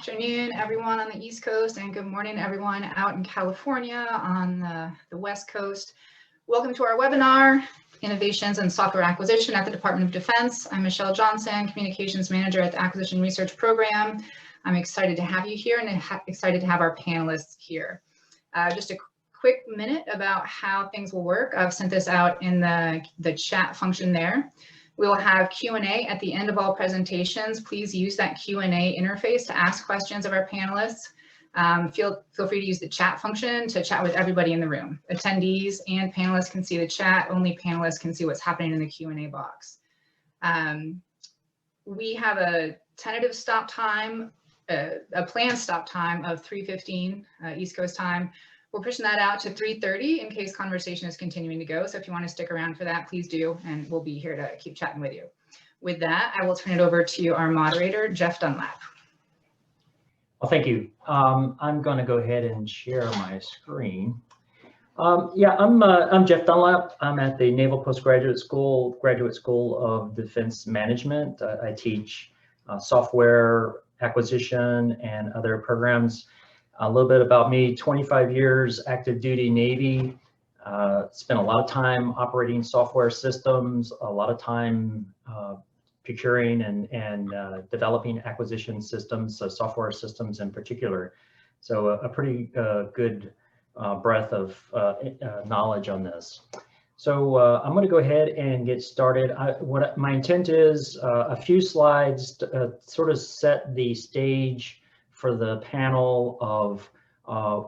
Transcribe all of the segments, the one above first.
afternoon, everyone on the East Coast, and good morning, everyone out in California on the West Coast. Welcome to our webinar, Innovations in Software Acquisition at the Department of Defense. I'm Michelle Johnson, Communications Manager at the Acquisition Research Program. I'm excited to have you here and excited to have our panelists here. Just a quick minute about how things will work. I've sent this out in the chat function there. We will have Q&A at the end of all presentations. Please use that Q&A interface to ask questions of our panelists. Feel free to use the chat function to chat with everybody in the room. Attendees and panelists can see the chat. Only panelists can see what's happening in the Q&A box. We have a tentative stop time, a planned stop time of 3:15 East Coast time. We're pushing that out to 3:30 in case conversation is continuing to go. So if you want to stick around for that, please do, and we'll be here to keep chatting with you. With that, I will turn it over to our moderator, Jeff Dunlap. Well, thank you. I'm going to go ahead and share my screen. I'm Jeff Dunlap. I'm at the Naval Postgraduate School, Graduate School of Defense Management. I teach software acquisition and other programs. A little bit about me: 25 years active duty Navy. Spent a lot of time operating software systems, a lot of time procuring and developing acquisition systems, software systems in particular. So a pretty good breadth of knowledge on this. So I'm going to go ahead and get started. What my intent is, a few slides to sort of set the stage for the panel of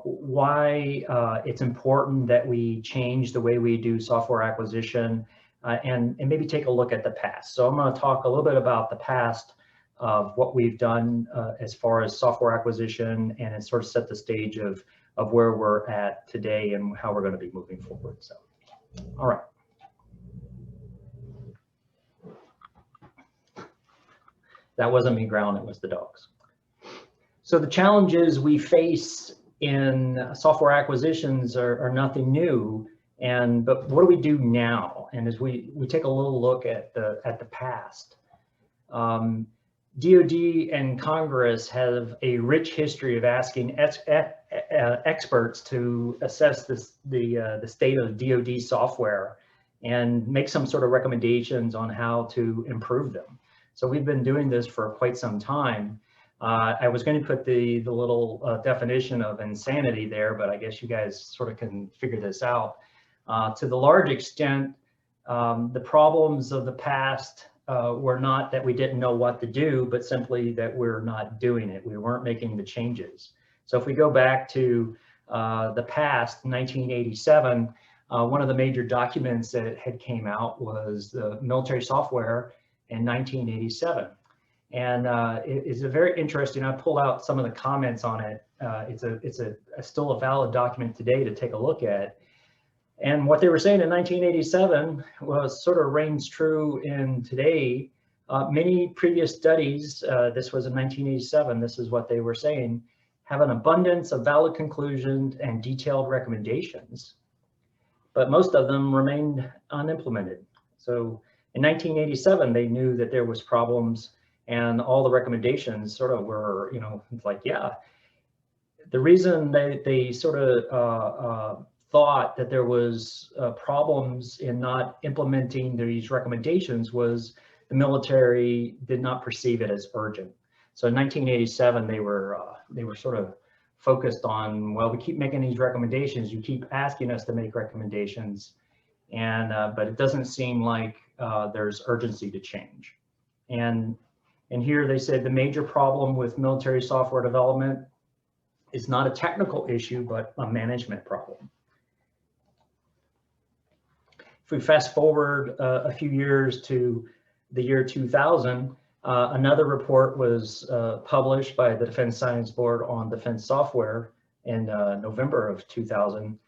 why it's important that we change the way we do software acquisition and maybe take a look at the past. So I'm going to talk a little bit about the past of what we've done as far as software acquisition, and it sort of set the stage of where we're at today and how we're going to be moving forward. So, all right. That wasn't me growling, it was the dogs. So the challenges we face in software acquisitions are nothing new, but what do we do now? And as we take a little look at the past, DoD and Congress have a rich history of asking experts to assess the state of DoD software and make some sort of recommendations on how to improve them. So we've been doing this for quite some time. I was going to put the little definition of insanity there, but I guess you guys sort of can figure this out. To the large extent, the problems of the past were not that we didn't know what to do, but simply that we're not doing it. We weren't making the changes. So if we go back to the past, 1987, one of the major documents that had came out was the military software in 1987. And it's a very interesting. I pulled out some of the comments on it. It's still a valid document today to take a look at. And what they were saying in 1987 was sort of reigns true in today. Many previous studies, this was in 1987, this is what they were saying, have an abundance of valid conclusions and detailed recommendations, but most of them remained unimplemented. So in 1987, they knew that there was problems, and all the recommendations sort of were, like, yeah. The reason they sort of thought that there was problems in not implementing these recommendations was the military did not perceive it as urgent. So in 1987, they were sort of focused on, well, we keep making these recommendations, you keep asking us to make recommendations, and but it doesn't seem like there's urgency to change. And here they said the major problem with military software development is not a technical issue, but a management problem. If we fast forward a few years to the year 2000, another report was published by the Defense Science Board on defense software in November of 2000.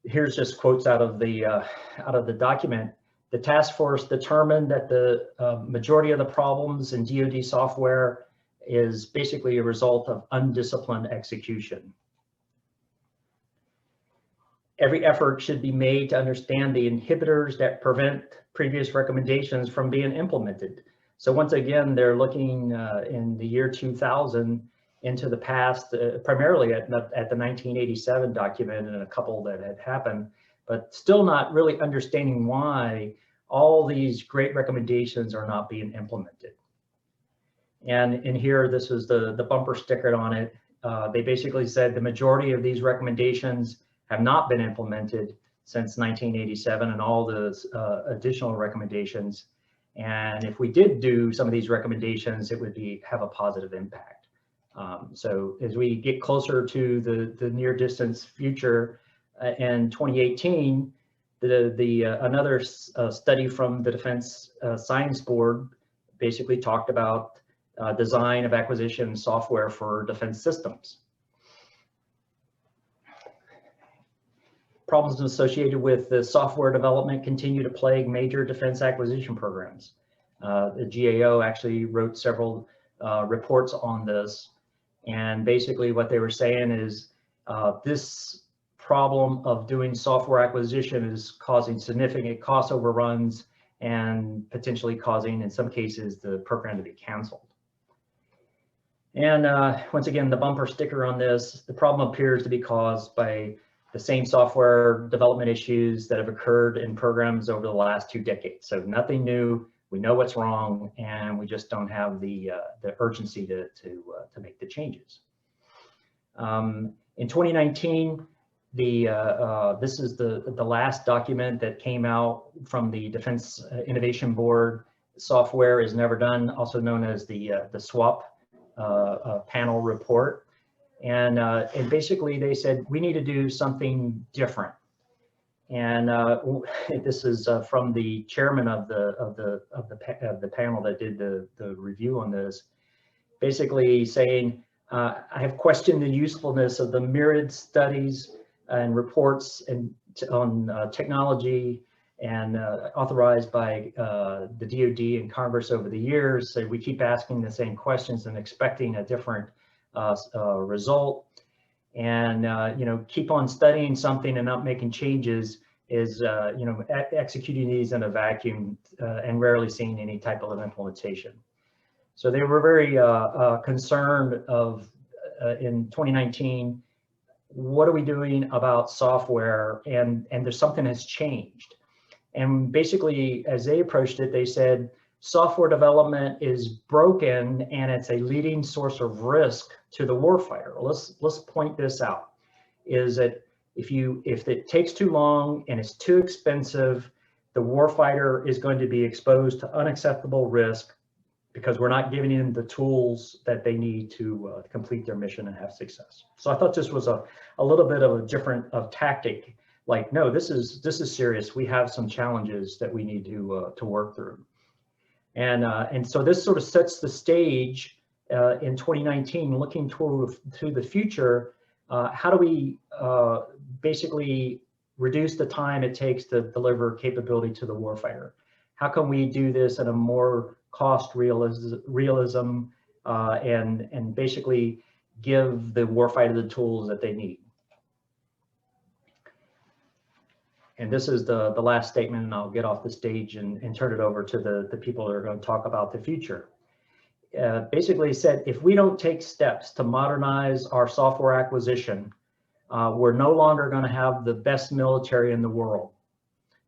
Here's just quotes out of the document. The task force determined that the majority of the problems in DoD software is basically a result of undisciplined execution. Every effort should be made to understand the inhibitors that prevent previous recommendations from being implemented. So once again, they're looking in the year 2000 into the past, primarily at the 1987 document and a couple that had happened, but still not really understanding why all these great recommendations are not being implemented. And in here, this is the bumper sticker on it. They basically said the majority of these recommendations have not been implemented since 1987 and all the additional recommendations. And if we did do some of these recommendations, it would have a positive impact. So as we get closer to the near distance future, in 2018, another study from the Defense Science Board basically talked about design of acquisition software for defense systems. Problems associated with the software development continue to plague major defense acquisition programs. The GAO actually wrote several reports on this, and basically what they were saying is this problem of doing software acquisition is causing significant cost overruns and potentially causing, in some cases, the program to be canceled. And once again, the bumper sticker on this, the problem appears to be caused by the same software development issues that have occurred in programs over the last 2 decades. So nothing new, we know what's wrong, and we just don't have the urgency to make the changes. In 2019, this is the last document that came out from the Defense Innovation Board. Software is never done, also known as the SWAP panel report. And basically they said, we need to do something different. And this is from the chairman of the panel that did the review on this, basically saying, I have questioned the usefulness of the myriad studies and reports on technology and authorized by the DoD and Congress over the years. So we keep asking the same questions and expecting a different result. And keep on studying something and not making changes is executing these in a vacuum and rarely seeing any type of implementation. So they were very concerned of in 2019, what are we doing about software, and there's something has changed. And basically, as they approached it, they said, software development is broken and it's a leading source of risk to the warfighter. Let's point this out, is that if it takes too long and it's too expensive, the warfighter is going to be exposed to unacceptable risk because we're not giving them the tools that they need to complete their mission and have success. So I thought this was a little bit of a different tactic. Like, no, this is serious. We have some challenges that we need to work through. And so this sort of sets the stage in 2019, looking to the future. How do we basically reduce the time it takes to deliver capability to the warfighter? How can we do this in a more cost realism and basically give the warfighter the tools that they need? And this is the last statement, and I'll get off the stage and turn it over to the people that are going to talk about the future. Basically said, if we don't take steps to modernize our software acquisition, we're no longer going to have the best military in the world.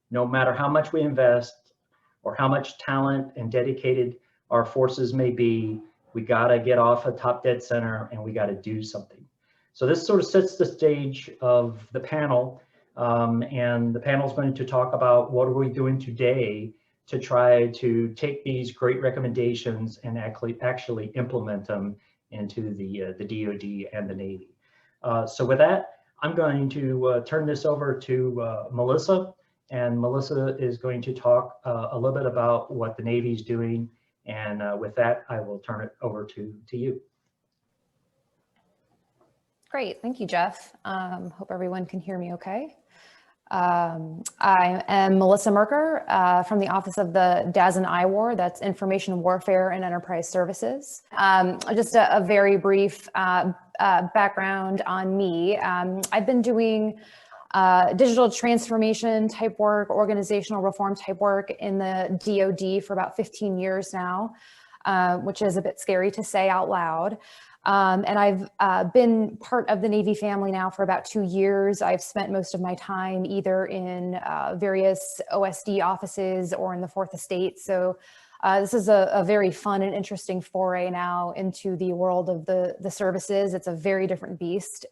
No matter how much we invest or how much talent and dedicated our forces may be, we got to get off a top dead center and we got to do something. So this sort of sets the stage of the panel. And the panel is going to talk about what are we doing today to try to take these great recommendations and actually implement them into the DoD and the Navy. So with that, I'm going to turn this over to Melissa, and Melissa is going to talk a little bit about what the Navy is doing. And with that, I will turn it over to you. Great, thank you, Jeff. Hope everyone can hear me okay. I am Melissa Merker from the Office of the DAS and IWAR, that's Information Warfare and Enterprise Services. Just a very brief background on me. I've been doing digital transformation type work, organizational reform type work in the DoD for about 15 years now, which is a bit scary to say out loud. And I've been part of the Navy family now for about 2 years. I've spent most of my time either in various OSD offices or in the Fourth Estate. So this is a very fun and interesting foray now into the world of the services. It's a very different beast.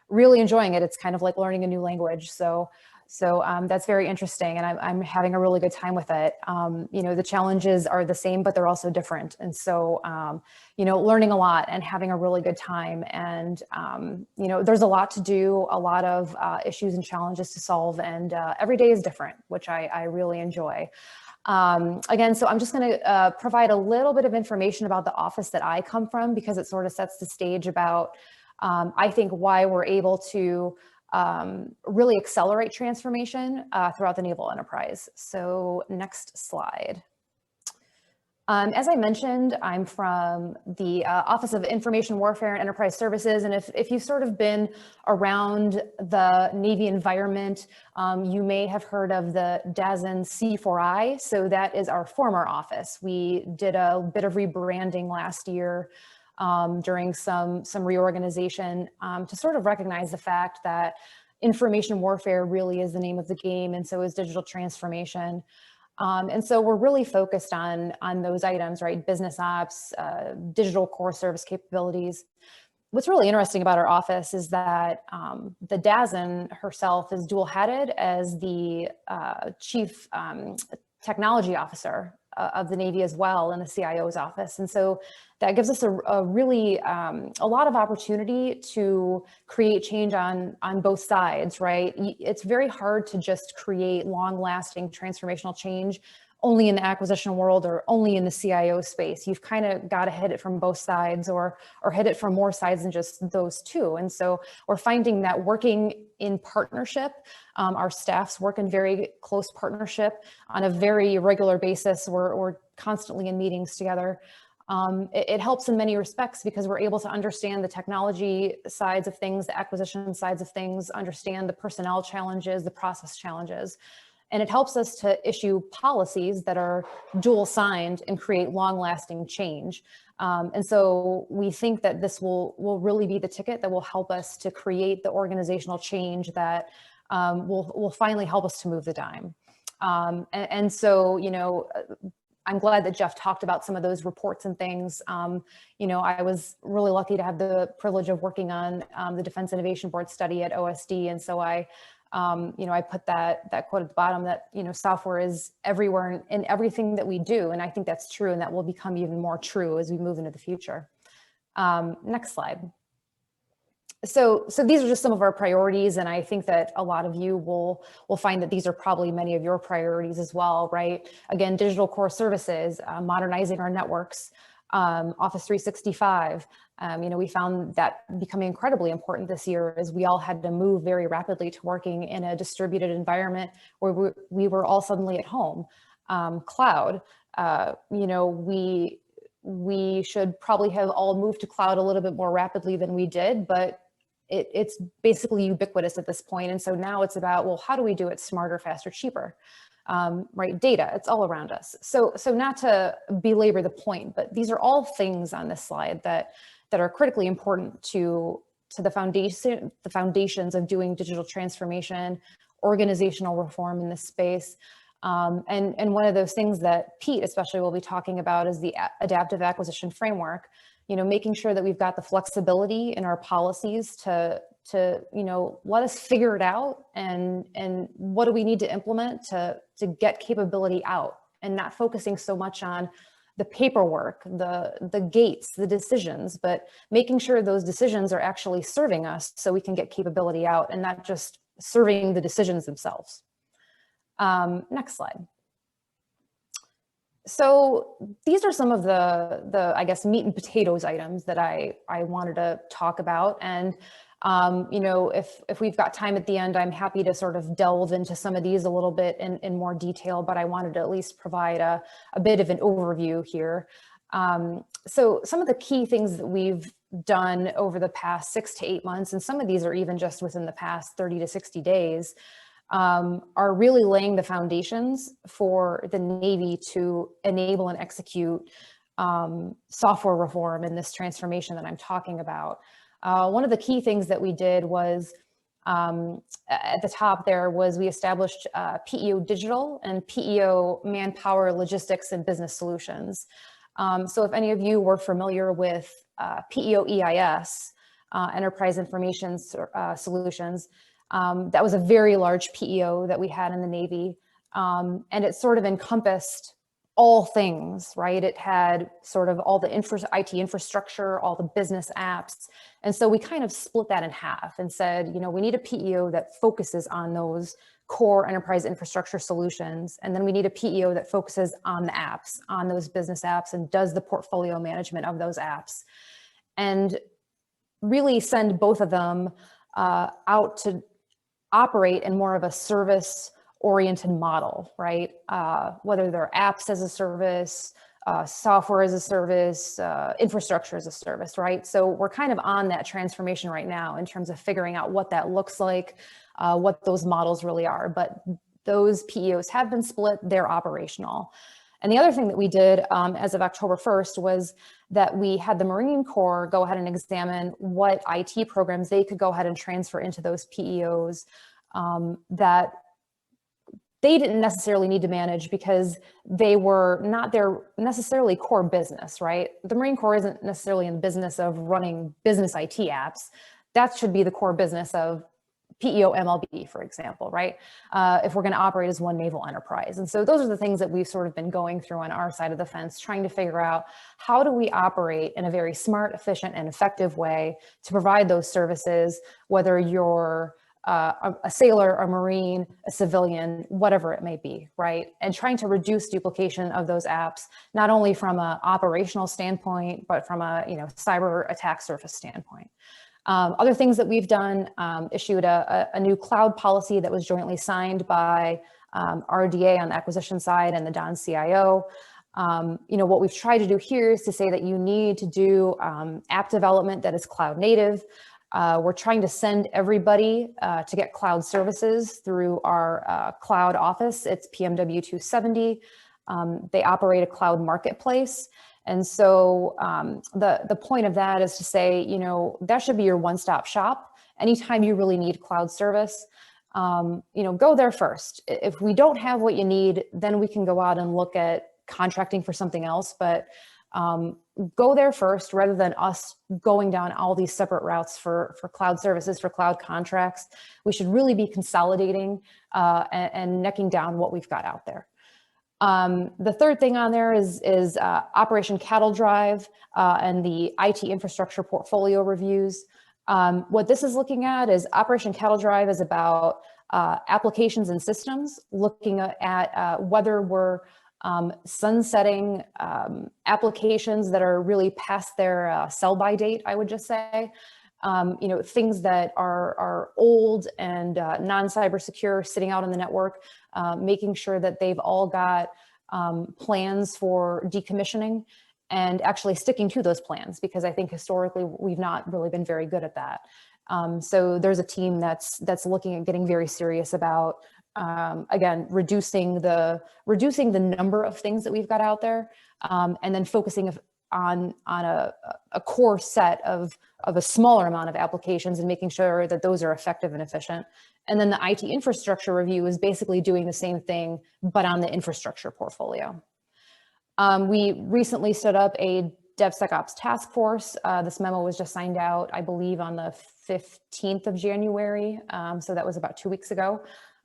Really enjoying it. It's kind of like learning a new language. So that's very interesting, and I'm having a really good time with it. You know, the challenges are the same, but they're also different. And so, you know, learning a lot and having a really good time. And, you know, there's a lot to do, a lot of issues and challenges to solve, and every day is different, which I really enjoy. Again, so I'm just going to provide a little bit of information about the office that I come from, because it sort of sets the stage about, I think, why we're able to really accelerate transformation throughout the naval enterprise. So next slide. As I mentioned, I'm from the Office of Information Warfare and Enterprise Services. And if you've sort of been around the Navy environment, you may have heard of the DASN C4I. So that is our former office. We did a bit of rebranding last year during some reorganization to sort of recognize the fact that information warfare really is the name of the game, and so is digital transformation. And so we're really focused on those items, right? Business ops, digital core service capabilities. What's really interesting about our office is that the DASN herself is dual-hatted as the chief technology officer of the Navy as well in the CIO's office. And so that gives us a really, a lot of opportunity to create change on both sides, right? It's very hard to just create long-lasting transformational change only in the acquisition world or only in the CIO space. You've kind of got to hit it from both sides, or hit it from more sides than just those two. And so we're finding that working in partnership, our staffs work in very close partnership on a very regular basis. We're constantly in meetings together. It helps in many respects because we're able to understand the technology sides of things, the acquisition sides of things, understand the personnel challenges, the process challenges. And it helps us to issue policies that are dual signed and create long lasting change. And so we think that this will really be the ticket that will help us to create the organizational change that will finally help us to move the dime. And so, you know, I'm glad that Jeff talked about some of those reports and things. You know, I was really lucky to have the privilege of working on the Defense Innovation Board study at OSD. And so you know, I put that quote at the bottom that, you know, software is everywhere in everything that we do. And I think that's true, and that will become even more true as we move into the future. Next slide. So these are just some of our priorities, and I think that a lot of you will find that these are probably many of your priorities as well, right? Again, digital core services, modernizing our networks, Office 365. You know, we found that becoming incredibly important this year as we all had to move very rapidly to working in a distributed environment where we were all suddenly at home. Cloud, you know, we should probably have all moved to cloud a little bit more rapidly than we did, but it's basically ubiquitous at this point. And so now it's about, well, how do we do it smarter, faster, cheaper? Right, data, it's all around us. So not to belabor the point, but these are all things on this slide that are critically important to the foundations of doing digital transformation, organizational reform in this space. And one of those things that Pete especially will be talking about is the adaptive acquisition framework. You know, making sure that we've got the flexibility in our policies to you know, let us figure it out, and what do we need to implement to get capability out, and not focusing so much on the paperwork, the gates, the decisions, but making sure those decisions are actually serving us so we can get capability out, and not just serving the decisions themselves. Next slide. So these are some of the I guess, meat and potatoes items that I wanted to talk about. And, you know, if we've got time at the end, I'm happy to sort of delve into some of these a little bit in more detail, but I wanted to at least provide a bit of an overview here. So some of the key things that we've done over the past 6 to 8 months, and some of these are even just within the past 30 to 60 days, are really laying the foundations for the Navy to enable and execute software reform in this transformation that I'm talking about. One of the key things that we did was, at the top there was we established PEO Digital and PEO Manpower Logistics and Business Solutions. So if any of you were familiar with PEO EIS, Enterprise Information Solutions, that was a very large PEO that we had in the Navy. And it sort of encompassed all things, right? It had sort of all the IT infrastructure, all the business apps. And so we kind of split that in half and said, you know, we need a PEO that focuses on those core enterprise infrastructure solutions. And then we need a PEO that focuses on the apps, on those business apps, and does the portfolio management of those apps. And really send both of them out to operate in more of a service-oriented model, right? Whether they're apps as a service, software as a service, infrastructure as a service, right? So we're kind of on that transformation right now in terms of figuring out what that looks like, what those models really are. But those PEOs have been split, they're operational. And the other thing that we did as of October 1st was that we had the Marine Corps go ahead and examine what IT programs they could go ahead and transfer into those PEOs that they didn't necessarily need to manage because they were not their necessarily core business, right? The Marine Corps isn't necessarily in the business of running business IT apps. That should be the core business of PEO MLB, for example, right? If we're going to operate as one naval enterprise. And so those are the things that we've sort of been going through on our side of the fence, trying to figure out how do we operate in a very smart, efficient, and effective way to provide those services, whether you're a sailor, a Marine, a civilian, whatever it may be, right? And trying to reduce duplication of those apps, not only from an operational standpoint, but from a cyber attack surface standpoint. Other things that we've done, issued a new cloud policy that was jointly signed by RDA on the acquisition side and the Don CIO. What we've tried to do here is to say that you need to do app development that is cloud native. We're trying to send everybody to get cloud services through our cloud office. It's PMW 270. They operate a cloud marketplace. And so the point of that is to say, that should be your one-stop shop. Anytime you really need cloud service, go there first. If we don't have what you need, then we can go out and look at contracting for something else. But go there first rather than us going down all these separate routes for cloud services, for cloud contracts. We should really be consolidating and necking down what we've got out there. The third thing on there is Operation Cattle Drive and the IT infrastructure portfolio reviews. What this is looking at is Operation Cattle Drive is about applications and systems, looking at whether we're sunsetting applications that are really past their sell-by date, I would just say. Things that are old and non-cyber secure sitting out on the network, making sure that they've all got plans for decommissioning and actually sticking to those plans, because I think historically we've not really been very good at that. So there's a team that's looking at getting very serious about again, reducing the number of things that we've got out there, and then focusing on a core set of a smaller amount of applications and making sure that those are effective and efficient. And then the IT infrastructure review is basically doing the same thing, but on the infrastructure portfolio. We recently stood up a DevSecOps task force. This memo was just signed out, I believe, on the 15th of January. So that was about 2 weeks ago.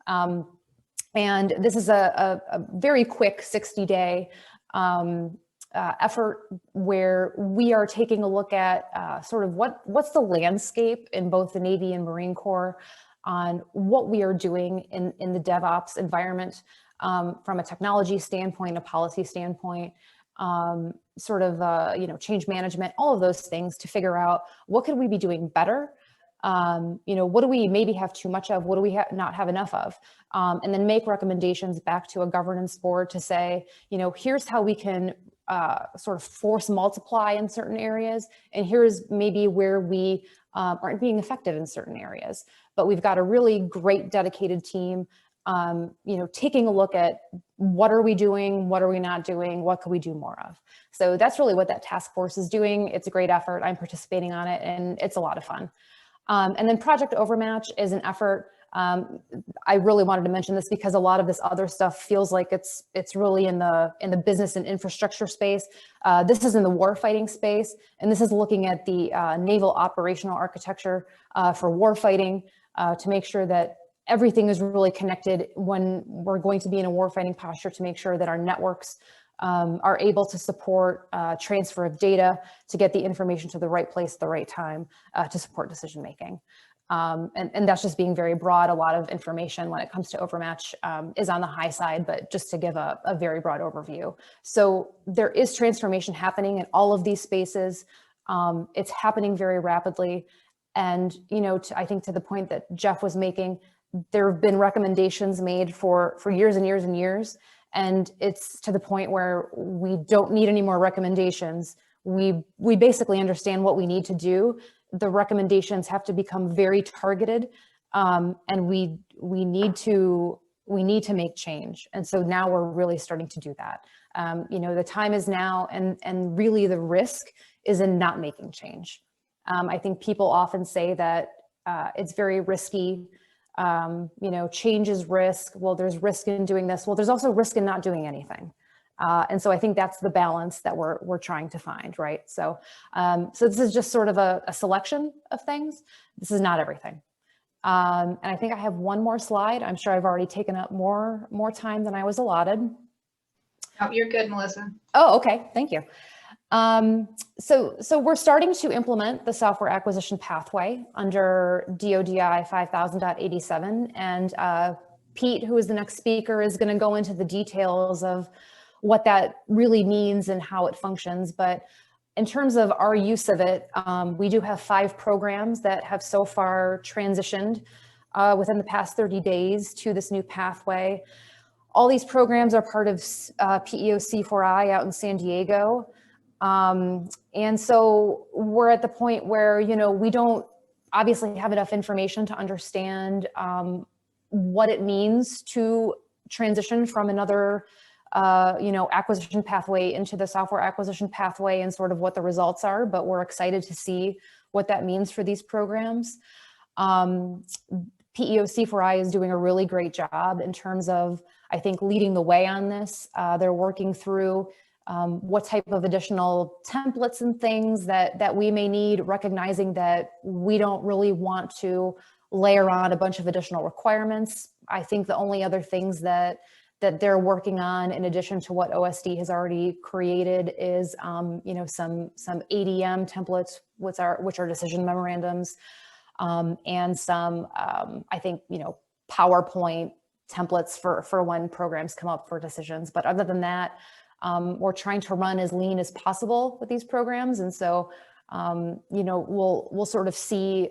And this is a very quick 60-day effort where we are taking a look at sort of what's the landscape in both the Navy and Marine Corps on what we are doing in the DevOps environment from a technology standpoint, a policy standpoint, sort of change management, all of those things to figure out what could we be doing better. What do we maybe have too much of? What do we not have enough of? And then make recommendations back to a governance board to say, here's how we can sort of force multiply in certain areas. And here's maybe where we aren't being effective in certain areas. But we've got a really great dedicated team, taking a look at what are we doing, what are we not doing, what could we do more of. So that's really what that task force is doing. It's a great effort. I'm participating on it, and it's a lot of fun. And then Project Overmatch is an effort. I really wanted to mention this because a lot of this other stuff feels like it's really in the business and infrastructure space. This is in the warfighting space, and this is looking at the naval operational architecture for warfighting to make sure that everything is really connected when we're going to be in a warfighting posture, to make sure that our networks are able to support transfer of data, to get the information to the right place at the right time, to support decision making. And that's just being very broad. A lot of information when it comes to Overmatch is on the high side, but just to give a very broad overview. So there is transformation happening in all of these spaces. It's happening very rapidly. And, I think to the point that Jeff was making, there have been recommendations made for years and years and years. And it's to the point where we don't need any more recommendations. We basically understand what we need to do. The recommendations have to become very targeted, and we need to make change. And so now we're really starting to do that. The time is now, and really the risk is in not making change. I think people often say that it's very risky. Change is risk. Well, there's risk in doing this. Well, there's also risk in not doing anything. And so I think that's the balance that we're trying to find, right? So, so this is just sort of a selection of things. This is not everything. And I think I have one more slide. I'm sure I've already taken up more time than I was allotted. Oh, you're good, Melissa. Oh, okay. Thank you. So we're starting to implement the software acquisition pathway under DODI 5000.87. And Pete, who is the next speaker, is going to go into the details of what that really means and how it functions. But in terms of our use of it, we do have 5 programs that have so far transitioned within the past 30 days to this new pathway. All these programs are part of PEO C4I out in San Diego. And so we're at the point where, we don't obviously have enough information to understand what it means to transition from another acquisition pathway into the software acquisition pathway and sort of what the results are, but we're excited to see what that means for these programs. PEO C4I is doing a really great job in terms of, I think, leading the way on this. They're working through what type of additional templates and things that we may need, recognizing that we don't really want to layer on a bunch of additional requirements. I think the only other things that they're working on, in addition to what OSD has already created, is some ADM templates, which are decision memorandums, and some I think PowerPoint templates for when programs come up for decisions. But other than that, we're trying to run as lean as possible with these programs, and so we'll sort of see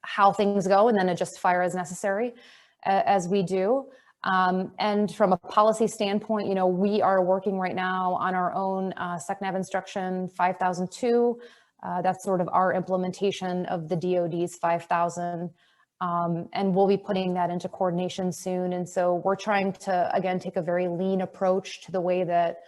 how things go, and then adjust fire as necessary as we do. And from a policy standpoint, we are working right now on our own SecNav instruction 5002. That's sort of our implementation of the DoD's 5000. And we'll be putting that into coordination soon. And so we're trying to, again, take a very lean approach to the way that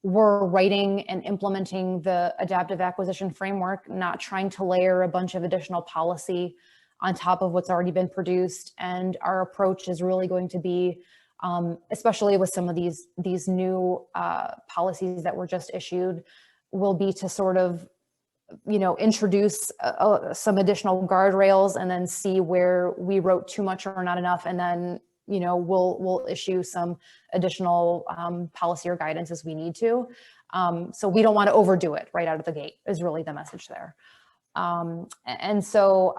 we're writing and implementing the adaptive acquisition framework, not trying to layer a bunch of additional policy on top of what's already been produced. And our approach is really going to be, especially with some of these new policies that were just issued, will be to sort of, introduce some additional guardrails and then see where we wrote too much or not enough. And then, we'll issue some additional policy or guidance as we need to. So we don't want to overdo it right out of the gate is really the message there. And so,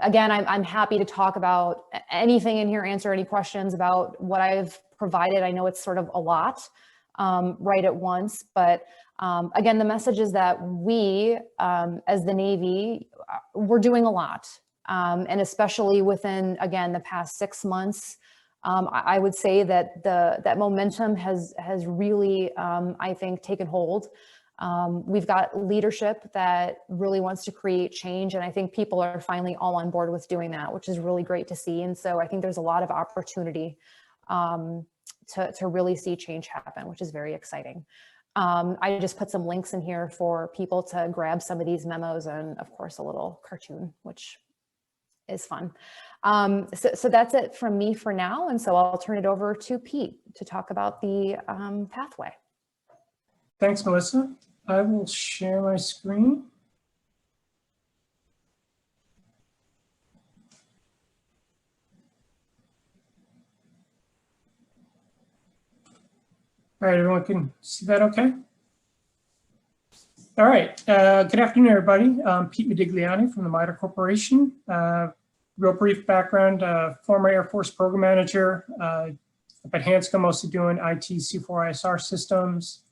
again, I'm happy to talk about anything in here, answer any questions about what I've provided. I know it's sort of a lot right at once, but again, the message is that we, as the Navy, we're doing a lot. And especially within, again, the past 6 months, I would say that that momentum has really, I think, taken hold. We've got leadership that really wants to create change, and I think people are finally all on board with doing that, which is really great to see. And so I think there's a lot of opportunity to really see change happen, which is very exciting. I just put some links in here for people to grab some of these memos, and of course a little cartoon, which is fun. So that's it from me for now. And so I'll turn it over to Pete to talk about the pathway. Thanks, Melissa. I will share my screen. All right, everyone can see that okay? All right, good afternoon, everybody. I'm Pete Modigliani from the MITRE Corporation. Real brief background, former Air Force program manager, at Hanscom, mostly doing IT C4ISR systems,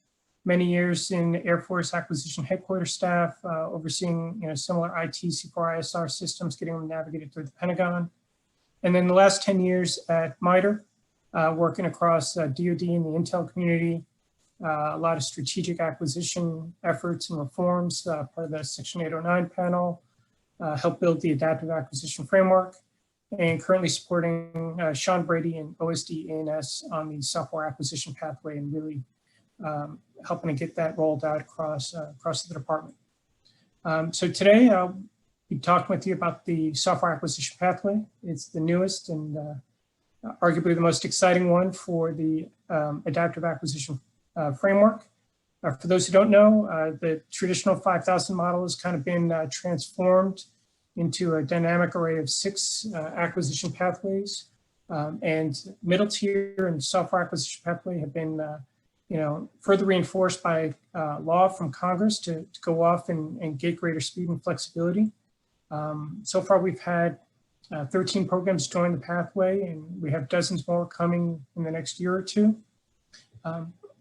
many years in Air Force acquisition headquarters staff, overseeing similar IT C4ISR systems, getting them navigated through the Pentagon. And then the last 10 years at MITRE, working across DoD and the intel community, a lot of strategic acquisition efforts and reforms, part of the Section 809 panel, helped build the adaptive acquisition framework, and currently supporting Sean Brady and OSD A&S on the software acquisition pathway, and really helping to get that rolled out across the department. So today I'll be talking with you about the software acquisition pathway. It's the newest and arguably the most exciting one for the adaptive acquisition framework. For those who don't know, the traditional 5,000 model has kind of been transformed into a dynamic array of 6 acquisition pathways. And middle tier and software acquisition pathway have been further reinforced by law from Congress to go off and get greater speed and flexibility. So far, we've had 13 programs join the pathway, and we have dozens more coming in the next year or two.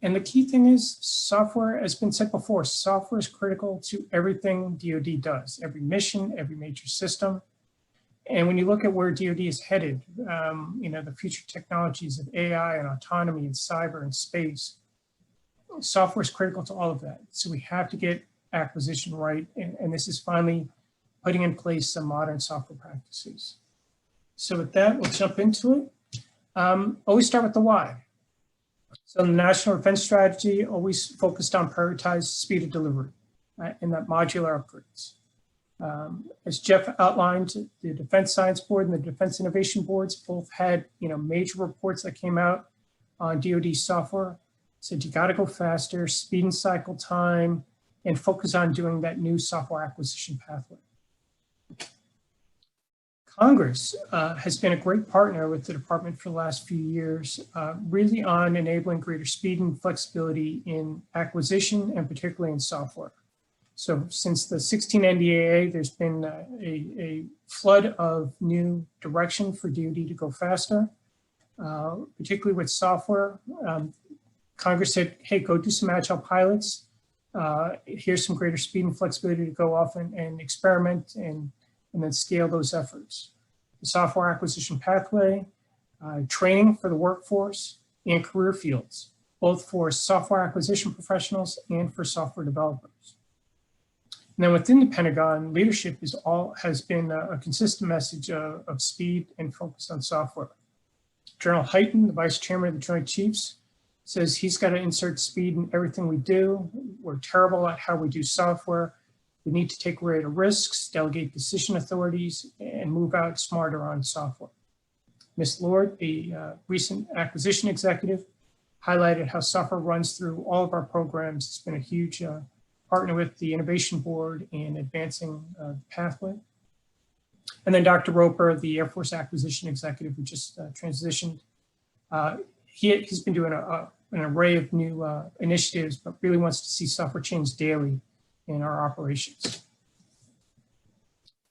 And the key thing is software, as been said before, software is critical to everything DoD does, every mission, every major system. And when you look at where DoD is headed, the future technologies of AI and autonomy and cyber and space, software is critical to all of that. So we have to get acquisition right. And this is finally putting in place some modern software practices. So with that, we'll jump into it. Always start with the why. So the National Defense Strategy always focused on prioritized speed of delivery and that modular upgrades. As Jeff outlined, the Defense Science Board and the Defense Innovation Boards both had major reports that came out on DoD software. Said you got to go faster, speed and cycle time, and focus on doing that new software acquisition pathway. Congress has been a great partner with the department for the last few years, really on enabling greater speed and flexibility in acquisition and particularly in software. So since the 16 NDAA, there's been a flood of new direction for DoD to go faster, particularly with software. Congress said, hey, go do some agile pilots. Here's some greater speed and flexibility to go off and experiment and then scale those efforts. The software acquisition pathway, training for the workforce, and career fields, both for software acquisition professionals and for software developers. And then within the Pentagon, leadership has been a consistent message of speed and focus on software. General Hyten, the Vice Chairman of the Joint Chiefs, says he's got to insert speed in everything we do. We're terrible at how we do software. We need to take greater risks, delegate decision authorities, and move out smarter on software. Ms. Lord, the recent acquisition executive, highlighted how software runs through all of our programs. It's been a huge partner with the Innovation Board in advancing the pathway. And then Dr. Roper, the Air Force acquisition executive who just transitioned, he's been doing an array of new initiatives, but really wants to see software change daily in our operations.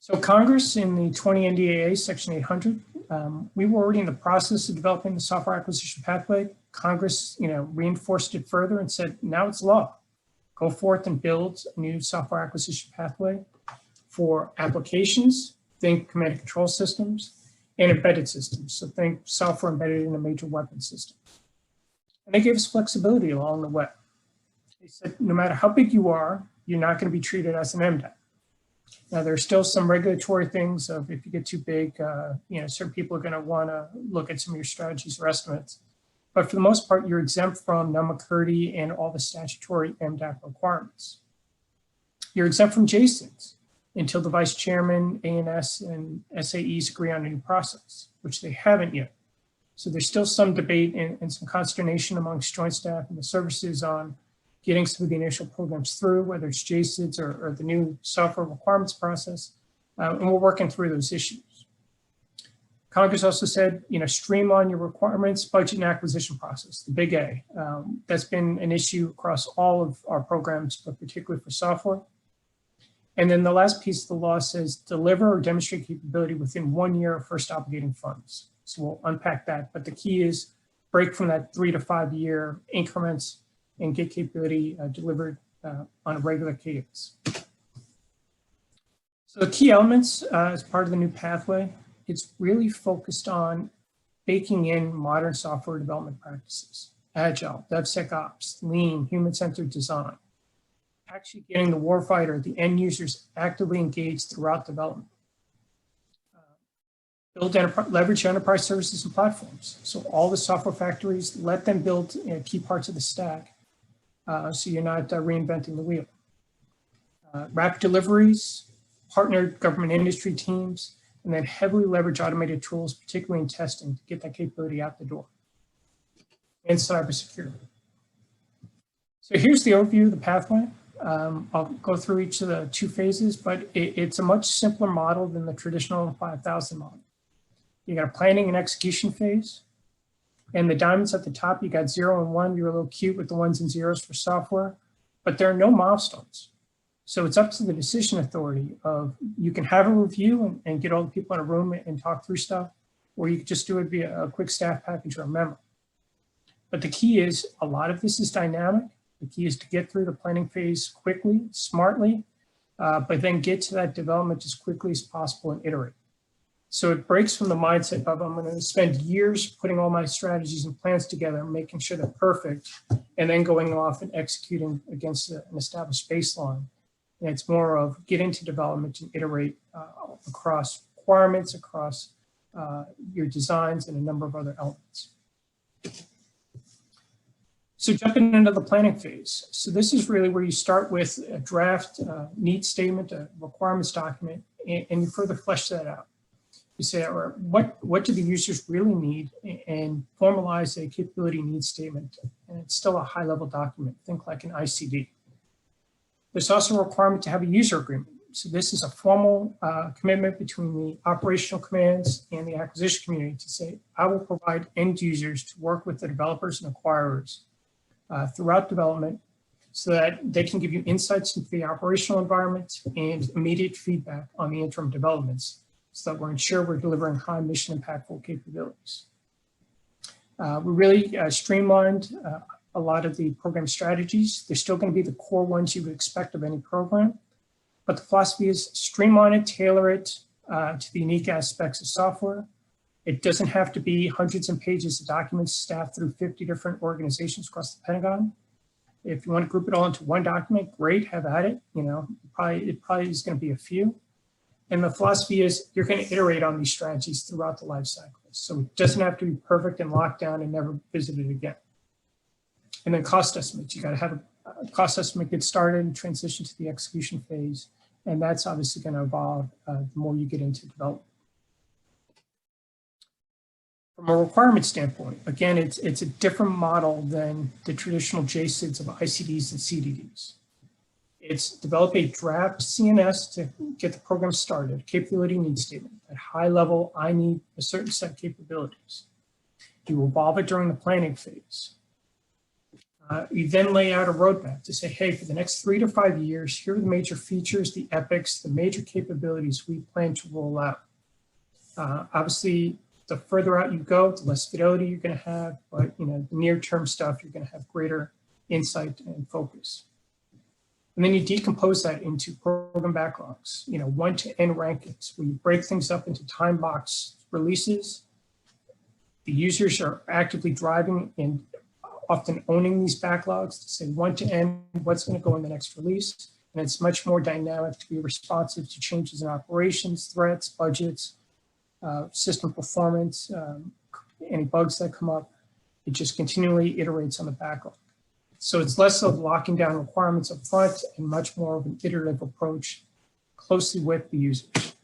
So Congress in the 20 NDAA Section 800, we were already in the process of developing the software acquisition pathway. Congress, reinforced it further and said, now it's law. Go forth and build a new software acquisition pathway for applications, think command and control systems, and embedded systems. So think software embedded in a major weapon system. And they gave us flexibility along the way. They said, no matter how big you are, you're not going to be treated as an MDAP. Now, there's still some regulatory things of if you get too big, certain people are going to want to look at some of your strategies or estimates. But for the most part, you're exempt from non-McCurdy and all the statutory MDAP requirements. You're exempt from JSIDs until the vice chairman, ANS, and SAEs agree on a new process, which they haven't yet. So there's still some debate and some consternation amongst joint staff and the services on getting some of the initial programs through, whether it's JSIDs or the new software requirements process, and we're working through those issues. Congress also said, streamline your requirements, budget, and acquisition process, the big A. That's been an issue across all of our programs, but particularly for software. And then the last piece of the law says deliver or demonstrate capability within 1 year of first obligating funds. So we'll unpack that, but the key is break from that 3 to 5 year increments and get capability delivered on a regular cadence. So the key elements as part of the new pathway, it's really focused on baking in modern software development practices, agile, DevSecOps, lean, human-centered design, actually getting the warfighter, the end users actively engaged throughout development. Leverage enterprise services and platforms. So all the software factories, let them build key parts of the stack so you're not reinventing the wheel. Rapid deliveries, partnered government industry teams, and then heavily leverage automated tools, particularly in testing, to get that capability out the door. And cybersecurity. So here's the overview of the pathway. I'll go through each of the 2 phases, but it's a much simpler model than the traditional 5,000 model. You got a planning and execution phase. And the diamonds at the top, you got 0 and 1. You're a little cute with the 1s and 0s for software, but there are no milestones. So it's up to the decision authority of you can have a review and get all the people in a room and talk through stuff, or you can just do it via a quick staff package or a memo. But the key is a lot of this is dynamic. The key is to get through the planning phase quickly, smartly, but then get to that development as quickly as possible and iterate. So it breaks from the mindset of I'm going to spend years putting all my strategies and plans together, making sure they're perfect, and then going off and executing against an established baseline. And it's more of get into development and iterate across requirements, across your designs, and a number of other elements. So jumping into the planning phase. So this is really where you start with a draft needs statement, a requirements document, and you further flesh that out. You say, all right, what do the users really need, and formalize a capability needs statement. And it's still a high level document, think like an ICD. There's also a requirement to have a user agreement. So this is a formal commitment between the operational commands and the acquisition community to say, I will provide end users to work with the developers and acquirers throughout development so that they can give you insights into the operational environment and immediate feedback on the interim developments so that we're ensure we're delivering high mission impactful capabilities. We really streamlined a lot of the program strategies. They're still going to be the core ones you would expect of any program, but the philosophy is streamline it, tailor it to the unique aspects of software. It doesn't have to be hundreds of pages of documents staffed through 50 different organizations across the Pentagon. If you want to group it all into one document, great, have at it. It probably is going to be a few. And the philosophy is you're going to iterate on these strategies throughout the life cycle. So it doesn't have to be perfect and locked down and never visited again. And then cost estimates. You got to have a cost estimate get started and transition to the execution phase. And that's obviously going to evolve the more you get into development. From a requirement standpoint, again, it's a different model than the traditional JSIDs of ICDs and CDDs. It's develop a draft CNS to get the program started, capability needs statement. At high level, I need a certain set of capabilities. You evolve it during the planning phase. You then lay out a roadmap to say, hey, for the next 3 to 5 years, here are the major features, the epics, the major capabilities we plan to roll out. Obviously, the further out you go, the less fidelity you're going to have, but the near-term stuff, you're going to have greater insight and focus. And then you decompose that into program backlogs, 1 to N rankings, where you break things up into time box releases. The users are actively driving and often owning these backlogs to say when to end, what's going to go in the next release. And it's much more dynamic to be responsive to changes in operations, threats, budgets, system performance, any bugs that come up. It just continually iterates on the backlog. So it's less of locking down requirements up front and much more of an iterative approach closely with the users.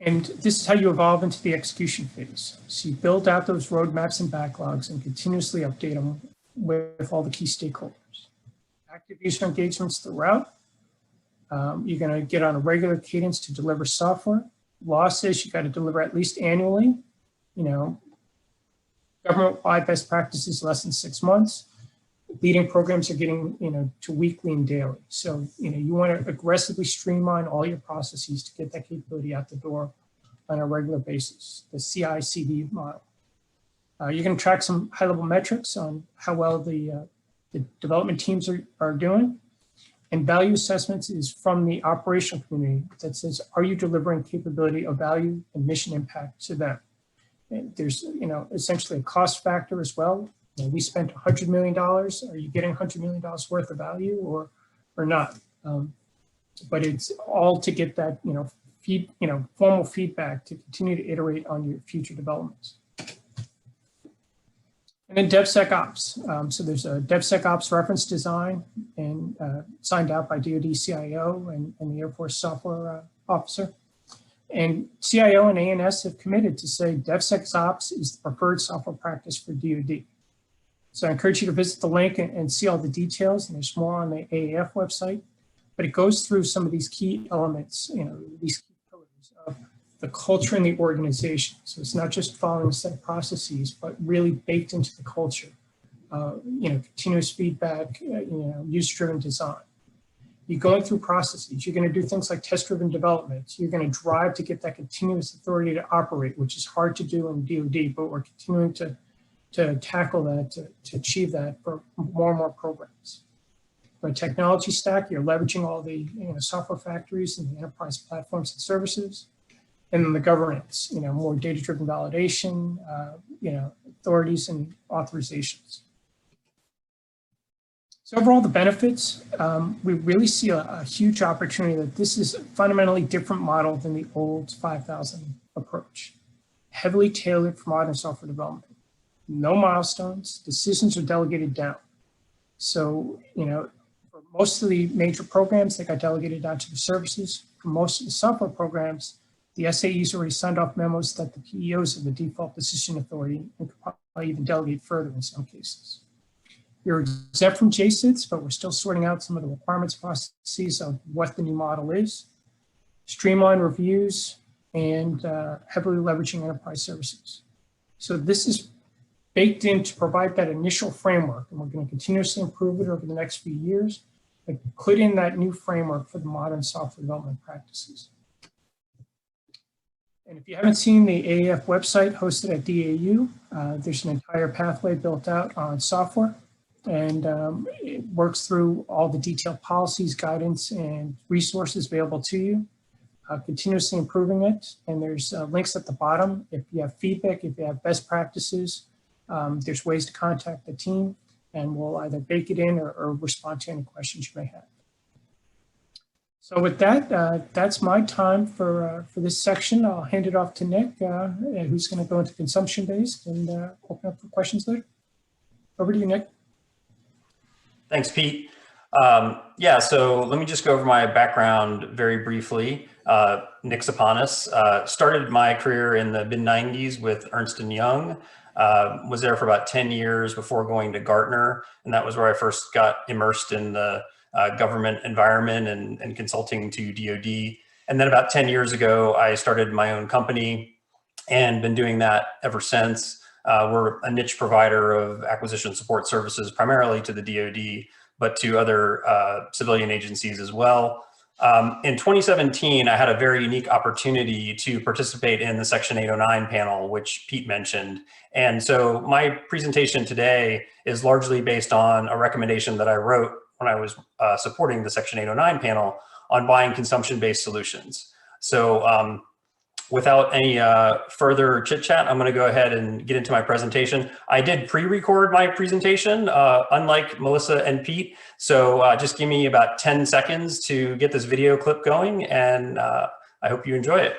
And this is how you evolve into the execution phase. So you build out those roadmaps and backlogs and continuously update them with all the key stakeholders. Active user engagements throughout. You're going to get on a regular cadence to deliver software. Law says you got to deliver at least annually. You know, government-wide best practices less than 6 months. Leading programs are getting, you know, to weekly and daily. So, you know, you want to aggressively streamline all your processes to get that capability out the door on a regular basis, the CI/CD model. You're going to track some high-level metrics on how well the development teams are doing. And value assessments is from the operational community that says, are you delivering capability of value and mission impact to them? And there's, you know, essentially a cost factor as well. You know, we spent $100 million. Are you getting $100 million worth of value or not? But it's all to get that, you know, formal feedback to continue to iterate on your future developments. And then DevSecOps. So there's a DevSecOps reference design and signed out by DoD CIO and the Air Force software officer. And CIO and ANS have committed to say DevSecOps is the preferred software practice for DoD. So I encourage you to visit the link and see all the details. And there's more on the AAF website. But it goes through some of these key elements, you know, these key pillars of the culture in the organization. So it's not just following a set of processes, but really baked into the culture. You know, continuous feedback, you know, user-driven design. You're going through processes. You're going to do things like test-driven development. You're going to drive to get that continuous authority to operate, which is hard to do in DoD, but we're continuing to tackle that, to achieve that for more and more programs. From a technology stack, you're leveraging all the, you know, software factories and the enterprise platforms and services. And then the governance, you know, more data-driven validation, you know, authorities and authorizations. So overall, the benefits, we really see a huge opportunity that this is a fundamentally different model than the old 5,000 approach. Heavily tailored for modern software development. No milestones, decisions are delegated down. So, you know, for most of the major programs, they got delegated down to the services. For most of the software programs, the SAEs already signed off memos that the PEOs are the default decision authority and could probably even delegate further in some cases. You're exempt from JSIDs, but we're still sorting out some of the requirements processes of what the new model is. Streamline reviews and heavily leveraging enterprise services. So this is baked in to provide that initial framework, and we're going to continuously improve it over the next few years, but put in that new framework for the modern software development practices. And if you haven't seen the AAF website hosted at DAU, there's an entire pathway built out on software, and it works through all the detailed policies, guidance, and resources available to you, continuously improving it. And there's links at the bottom. If you have feedback, if you have best practices, there's ways to contact the team, and we'll either bake it in or respond to any questions you may have. So with that, that's my time for this section. I'll hand it off to Nick, who's going to go into consumption-based and open up for questions later. Over to you, Nick. Thanks, Pete. Yeah, so let me just go over my background very briefly. Nick Tsiopanas, started my career in the mid-90s with Ernst & Young. Was there for about 10 years before going to Gartner, and that was where I first got immersed in the government environment and consulting to DoD. And then about 10 years ago, I started my own company and been doing that ever since. We're a niche provider of acquisition support services, primarily to the DoD, but to other civilian agencies as well. In 2017, I had a very unique opportunity to participate in the Section 809 panel, which Pete mentioned. And so my presentation today is largely based on a recommendation that I wrote when I was supporting the Section 809 panel on buying consumption-based solutions. So without any further chit chat, I'm going to go ahead and get into my presentation. I did pre-record my presentation, unlike Melissa and Pete. So just give me about 10 seconds to get this video clip going, and I hope you enjoy it.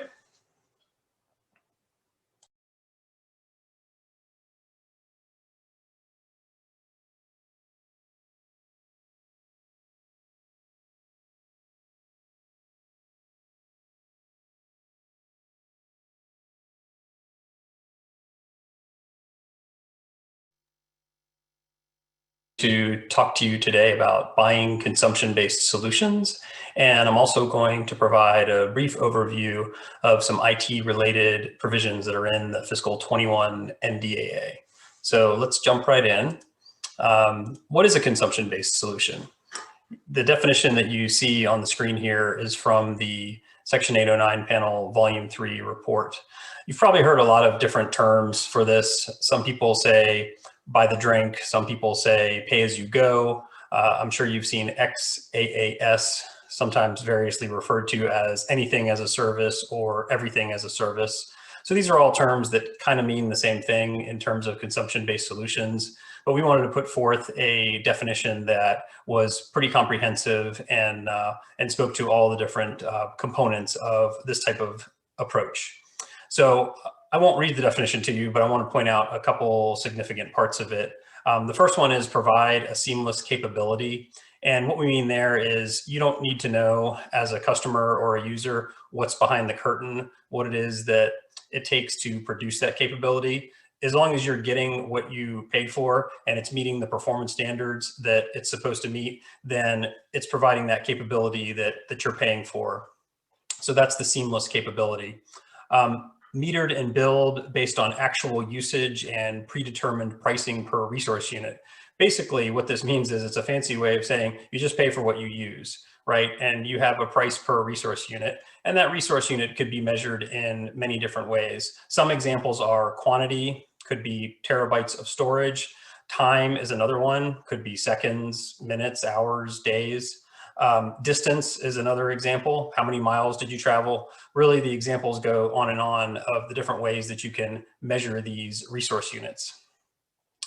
To talk to you today about buying consumption-based solutions. And I'm also going to provide a brief overview of some IT-related provisions that are in the fiscal 21 NDAA. So let's jump right in. What is a consumption-based solution? The definition that you see on the screen here is from the Section 809 panel Volume 3 report. You've probably heard a lot of different terms for this. Some people say buy the drink. Some people say pay as you go. I'm sure you've seen XaaS, sometimes variously referred to as anything as a service or everything as a service. So these are all terms that kind of mean the same thing in terms of consumption-based solutions, but we wanted to put forth a definition that was pretty comprehensive and spoke to all the different components of this type of approach. So I won't read the definition to you, but I want to point out a couple significant parts of it. The first one is provide a seamless capability. And what we mean there is you don't need to know as a customer or a user what's behind the curtain, what it is that it takes to produce that capability. As long as you're getting what you paid for and it's meeting the performance standards that it's supposed to meet, then it's providing that capability that you're paying for. So that's the seamless capability. Metered and billed based on actual usage and predetermined pricing per resource unit. Basically, what this means is it's a fancy way of saying you just pay for what you use, right? And you have a price per resource unit, and that resource unit could be measured in many different ways. Some examples are quantity, could be terabytes of storage. Time is another one, could be seconds, minutes, hours, days. Distance is another example. How many miles did you travel? Really, the examples go on and on of the different ways that you can measure these resource units.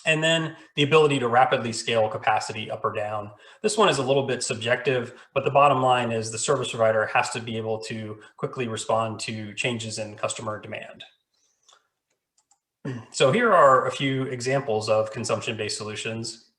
And then the ability to rapidly scale capacity up or down. This one is a little bit subjective, but the bottom line is the service provider has to be able to quickly respond to changes in customer demand. So here are a few examples of consumption-based solutions.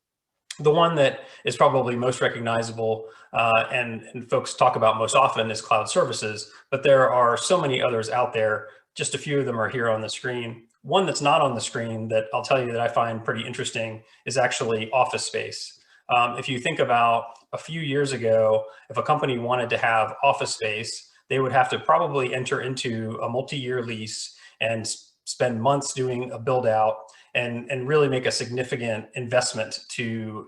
The one that is probably most recognizable and folks talk about most often is cloud services, but there are so many others out there. Just a few of them are here on the screen. One that's not on the screen that I'll tell you that I find pretty interesting is actually office space. If you think about a few years ago, if a company wanted to have office space, they would have to probably enter into a multi-year lease and spend months doing a build out and really make a significant investment to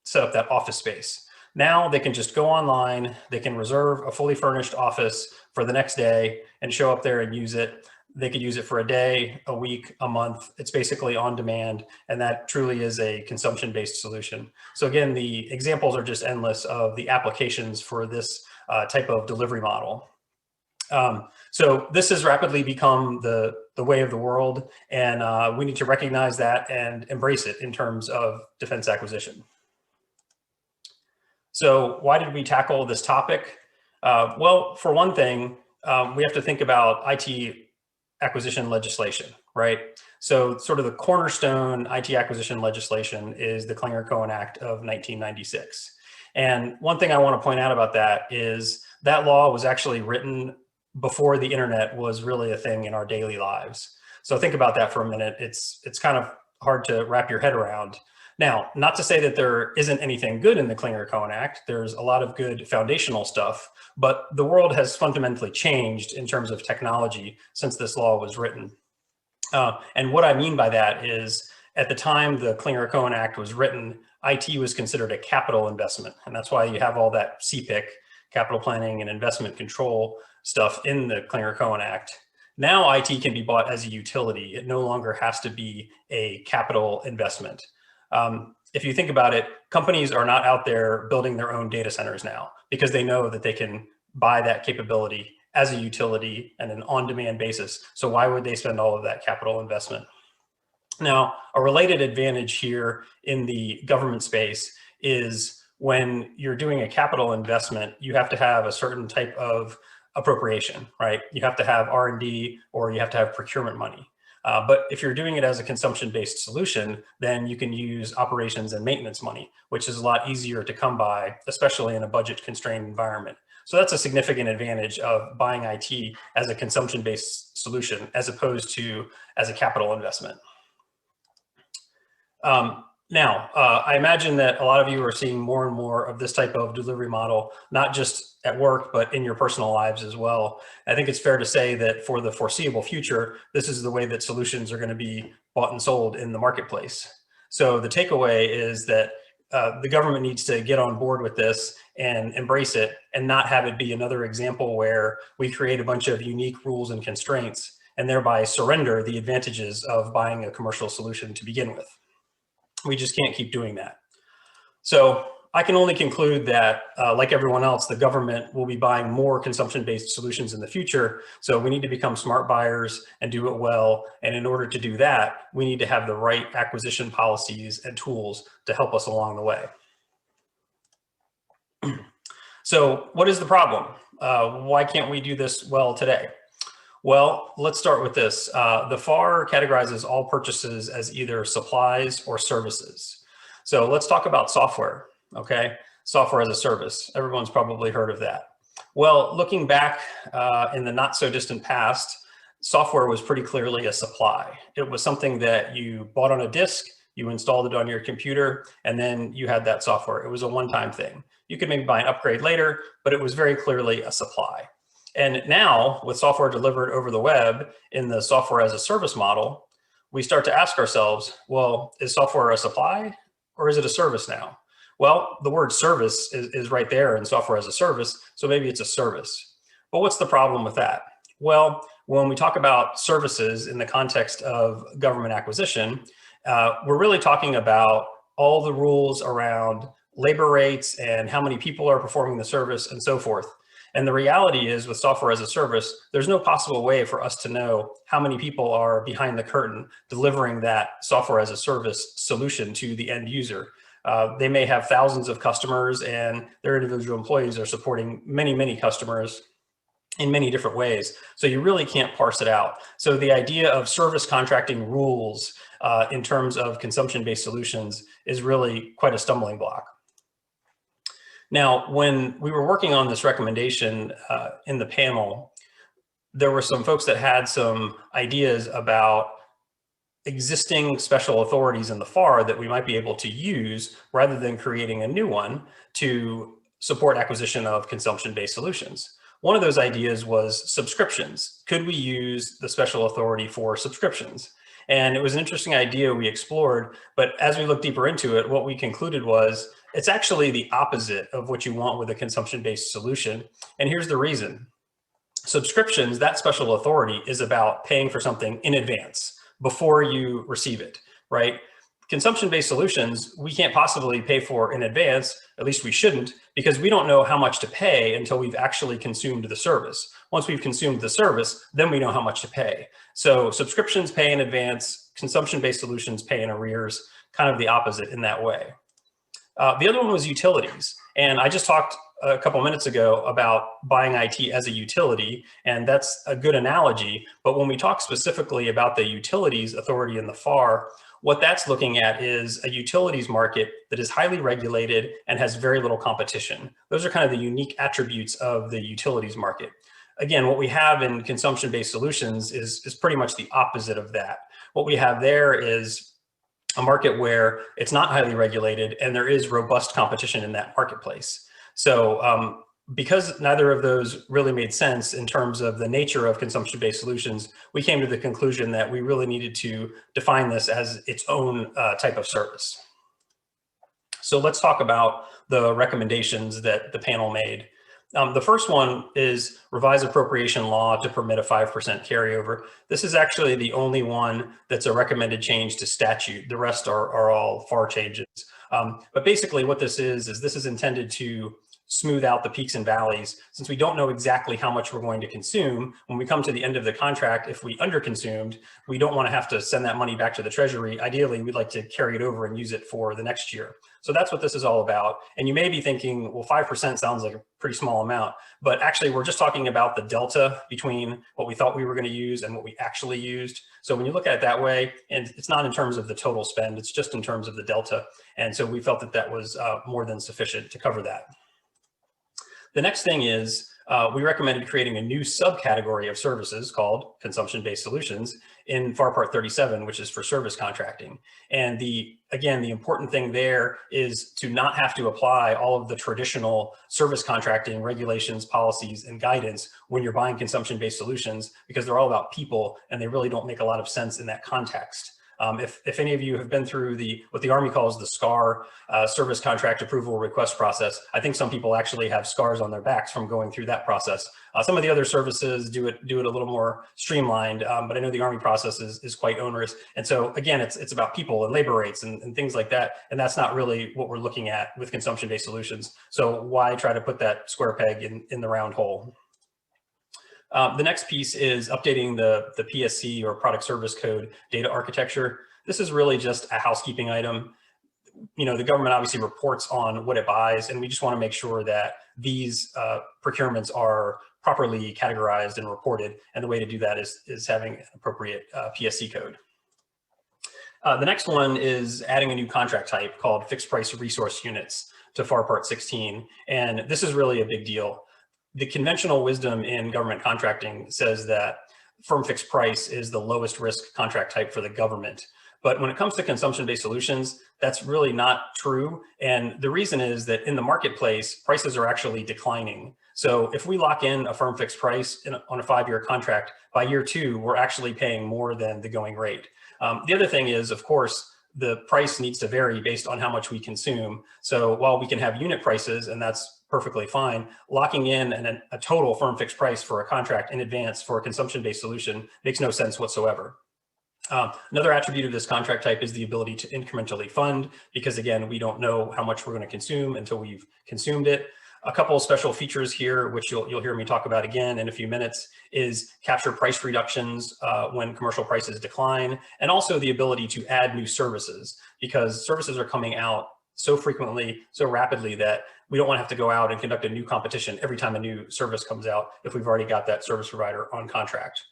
set up that office space. Now they can just go online, they can reserve a fully furnished office for the next day and show up there and use it. They could use it for a day, a week, a month. It's basically on demand, and that truly is a consumption-based solution. So again, the examples are just endless of the applications for this type of delivery model. So this has rapidly become the way of the world, and we need to recognize that and embrace it in terms of defense acquisition. So why did we tackle this topic? Well, for one thing, we have to think about IT acquisition legislation, right? So sort of the cornerstone IT acquisition legislation is the Clinger-Cohen Act of 1996. And one thing I want to point out about that is that law was actually written before the internet was really a thing in our daily lives. So think about that for a minute. It's kind of hard to wrap your head around. Now, not to say that there isn't anything good in the Clinger-Cohen Act. There's a lot of good foundational stuff, but the world has fundamentally changed in terms of technology since this law was written. And what I mean by that is at the time the Clinger-Cohen Act was written, IT was considered a capital investment. And that's why you have all that CPIC, capital planning and investment control stuff in the Clinger-Cohen Act. Now IT can be bought as a utility. It no longer has to be a capital investment. If you think about it, companies are not out there building their own data centers now because they know that they can buy that capability as a utility and an on-demand basis. So why would they spend all of that capital investment? Now, a related advantage here in the government space is when you're doing a capital investment, you have to have a certain type of appropriation, right? You have to have R&D or you have to have procurement money. But if you're doing it as a consumption-based solution, then you can use operations and maintenance money, which is a lot easier to come by, especially in a budget-constrained environment. So that's a significant advantage of buying IT as a consumption-based solution as opposed to as a capital investment. Now, I imagine that a lot of you are seeing more and more of this type of delivery model, not just at work, but in your personal lives as well. I think it's fair to say that for the foreseeable future, this is the way that solutions are going to be bought and sold in the marketplace. So the takeaway is that the government needs to get on board with this and embrace it and not have it be another example where we create a bunch of unique rules and constraints and thereby surrender the advantages of buying a commercial solution to begin with. We just can't keep doing that. So I can only conclude that, like everyone else, the government will be buying more consumption-based solutions in the future. So we need to become smart buyers and do it well. And in order to do that, we need to have the right acquisition policies and tools to help us along the way. So what is the problem? Why can't we do this well today? Well, let's start with this. The FAR categorizes all purchases as either supplies or services. So let's talk about software, okay? Software as a service. Everyone's probably heard of that. Well, looking back in the not so distant past, software was pretty clearly a supply. It was something that you bought on a disk, you installed it on your computer, and then you had that software. It was a one-time thing. You could maybe buy an upgrade later, but it was very clearly a supply. And now with software delivered over the web in the software as a service model, we start to ask ourselves, well, is software a supply or is it a service now? Well, the word service is right there in software as a service, so maybe it's a service. But what's the problem with that? Well, when we talk about services in the context of government acquisition, we're really talking about all the rules around labor rates and how many people are performing the service and so forth. And the reality is with software as a service, there's no possible way for us to know how many people are behind the curtain delivering that software as a service solution to the end user. They may have thousands of customers and their individual employees are supporting many, many customers in many different ways. So you really can't parse it out. So the idea of service contracting rules in terms of consumption-based solutions is really quite a stumbling block. Now, when we were working on this recommendation in the panel, there were some folks that had some ideas about existing special authorities in the FAR that we might be able to use rather than creating a new one to support acquisition of consumption-based solutions. One of those ideas was subscriptions. Could we use the special authority for subscriptions? And it was an interesting idea we explored, but as we looked deeper into it, what we concluded was it's actually the opposite of what you want with a consumption-based solution. And here's the reason. Subscriptions, that special authority is about paying for something in advance before you receive it, right? Consumption-based solutions, we can't possibly pay for in advance, at least we shouldn't, because we don't know how much to pay until we've actually consumed the service. Once we've consumed the service, then we know how much to pay. So subscriptions pay in advance, consumption-based solutions pay in arrears, kind of the opposite in that way. The other one was utilities. And I just talked a couple minutes ago about buying IT as a utility, and that's a good analogy. But when we talk specifically about the utilities authority in the FAR, what that's looking at is a utilities market that is highly regulated and has very little competition. Those are kind of the unique attributes of the utilities market. Again, what we have in consumption-based solutions is pretty much the opposite of that. What we have there is a market where it's not highly regulated and there is robust competition in that marketplace. So because neither of those really made sense in terms of the nature of consumption-based solutions, we came to the conclusion that we really needed to define this as its own type of service. So let's talk about the recommendations that the panel made. The first one is revise appropriation law to permit a 5% carryover. This is actually the only one that's a recommended change to statute. The rest are all FAR changes. But basically what this is this is intended to smooth out the peaks and valleys. Since we don't know exactly how much we're going to consume, when we come to the end of the contract, if we underconsumed, we don't want to have to send that money back to the Treasury. Ideally, we'd like to carry it over and use it for the next year. So that's what this is all about. And you may be thinking, well, 5% sounds like a pretty small amount, but actually we're just talking about the delta between what we thought we were going to use and what we actually used. So when you look at it that way, and it's not in terms of the total spend, it's just in terms of the delta. And so we felt that that was more than sufficient to cover that. The next thing is we recommended creating a new subcategory of services called consumption-based solutions in FAR Part 37, which is for service contracting. And again, the important thing there is to not have to apply all of the traditional service contracting regulations, policies, and guidance when you're buying consumption-based solutions, because they're all about people and they really don't make a lot of sense in that context. If any of you have been through what the Army calls the SCAR, service contract approval request process, I think some people actually have scars on their backs from going through that process. Some of the other services do it a little more streamlined, but I know the Army process is quite onerous. And so again, it's about people and labor rates and things like that. And that's not really what we're looking at with consumption-based solutions. So why try to put that square peg in the round hole? The next piece is updating the PSC, or product service code, data architecture. This is really just a housekeeping item. You know, the government obviously reports on what it buys, and we just want to make sure that these procurements are properly categorized and reported. And the way to do that is having an appropriate PSC code. The next one is adding a new contract type called fixed price resource units to FAR Part 16. And this is really a big deal. The conventional wisdom in government contracting says that firm fixed price is the lowest risk contract type for the government. But when it comes to consumption-based solutions, that's really not true. And the reason is that in the marketplace, prices are actually declining. So if we lock in a firm fixed price on a 5-year contract, by year 2, we're actually paying more than the going rate. The other thing is, of course, the price needs to vary based on how much we consume. So while we can have unit prices, and that's perfectly fine, locking in a total firm fixed price for a contract in advance for a consumption-based solution makes no sense whatsoever. Another attribute of this contract type is the ability to incrementally fund, because again, we don't know how much we're going to consume until we've consumed it. A couple of special features here, which you'll hear me talk about again in a few minutes, is capture price reductions when commercial prices decline, and also the ability to add new services, because services are coming out so frequently, so rapidly, that we don't want to have to go out and conduct a new competition every time a new service comes out if we've already got that service provider on contract.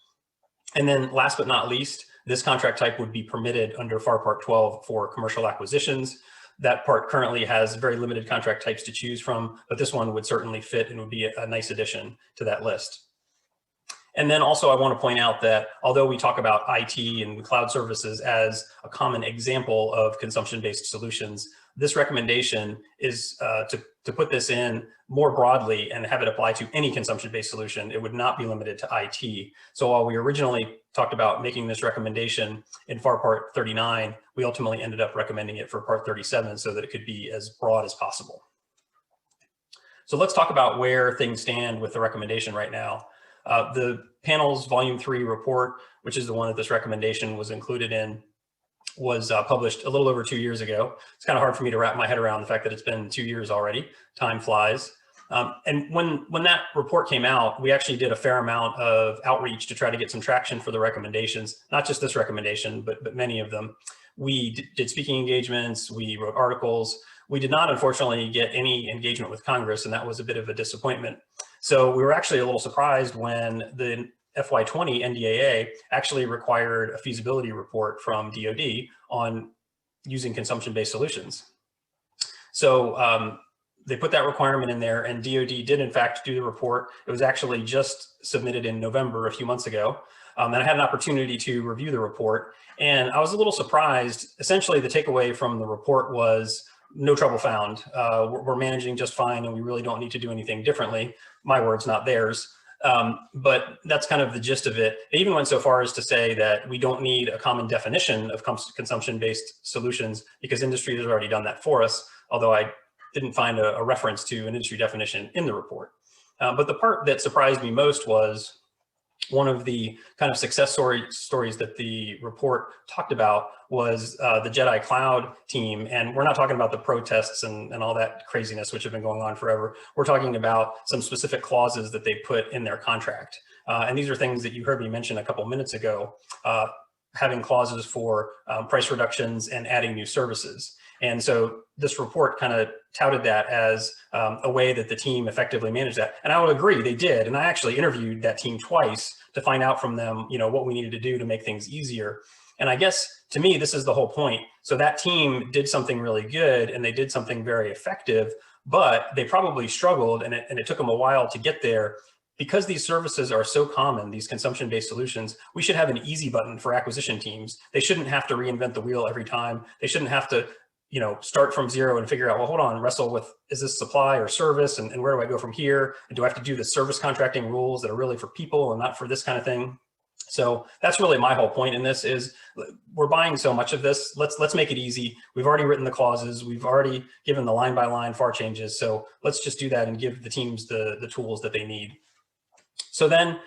And then last but not least, this contract type would be permitted under FAR Part 12 for commercial acquisitions. That part currently has very limited contract types to choose from, but this one would certainly fit and would be a nice addition to that list. And then also I want to point out that although we talk about IT and cloud services as a common example of consumption-based solutions, this recommendation is to put this in more broadly and have it apply to any consumption-based solution. It would not be limited to IT. So while we originally talked about making this recommendation in FAR Part 39, we ultimately ended up recommending it for Part 37 so that it could be as broad as possible. So let's talk about where things stand with the recommendation right now. The panel's Volume 3 report, which is the one that this recommendation was included in, was published a little over 2 years ago. It's kind of hard for me to wrap my head around the fact that it's been 2 years already. Time flies. And when that report came out, we actually did a fair amount of outreach to try to get some traction for the recommendations, not just this recommendation, but many of them. We did speaking engagements, we wrote articles. We did not, unfortunately, get any engagement with Congress, and that was a bit of a disappointment. So we were actually a little surprised when the FY20 NDAA actually required a feasibility report from DoD on using consumption-based solutions. So they put that requirement in there, and DoD did in fact do the report. It was actually just submitted in November, a few months ago. And I had an opportunity to review the report, and I was a little surprised. Essentially, the takeaway from the report was no trouble found. We're managing just fine, and we really don't need to do anything differently. My words, not theirs. But that's kind of the gist of it. They even went so far as to say that we don't need a common definition of consumption-based solutions because industry has already done that for us, although I didn't find a reference to an industry definition in the report. But the part that surprised me most was one of the kind of success stories that the report talked about was the Jedi Cloud team. And we're not talking about the protests and all that craziness, which have been going on forever. We're talking about some specific clauses that they put in their contract. And these are things that you heard me mention a couple minutes ago, having clauses for price reductions and adding new services. And so this report kind of touted that as a way that the team effectively managed that. And I would agree, they did. And I actually interviewed that team twice to find out from them, what we needed to do to make things easier. And I guess to me, this is the whole point. So that team did something really good and they did something very effective, but they probably struggled and it took them a while to get there. Because these services are so common, these consumption-based solutions, we should have an easy button for acquisition teams. They shouldn't have to reinvent the wheel every time. They shouldn't have to start from zero and figure out, well, hold on, wrestle with, is this supply or service? And where do I go from here? And do I have to do the service contracting rules that are really for people and not for this kind of thing? So that's really my whole point in this is we're buying so much of this. Let's make it easy. We've already written the clauses. We've already given the line by line FAR changes. So let's just do that and give the teams the tools that they need. So then,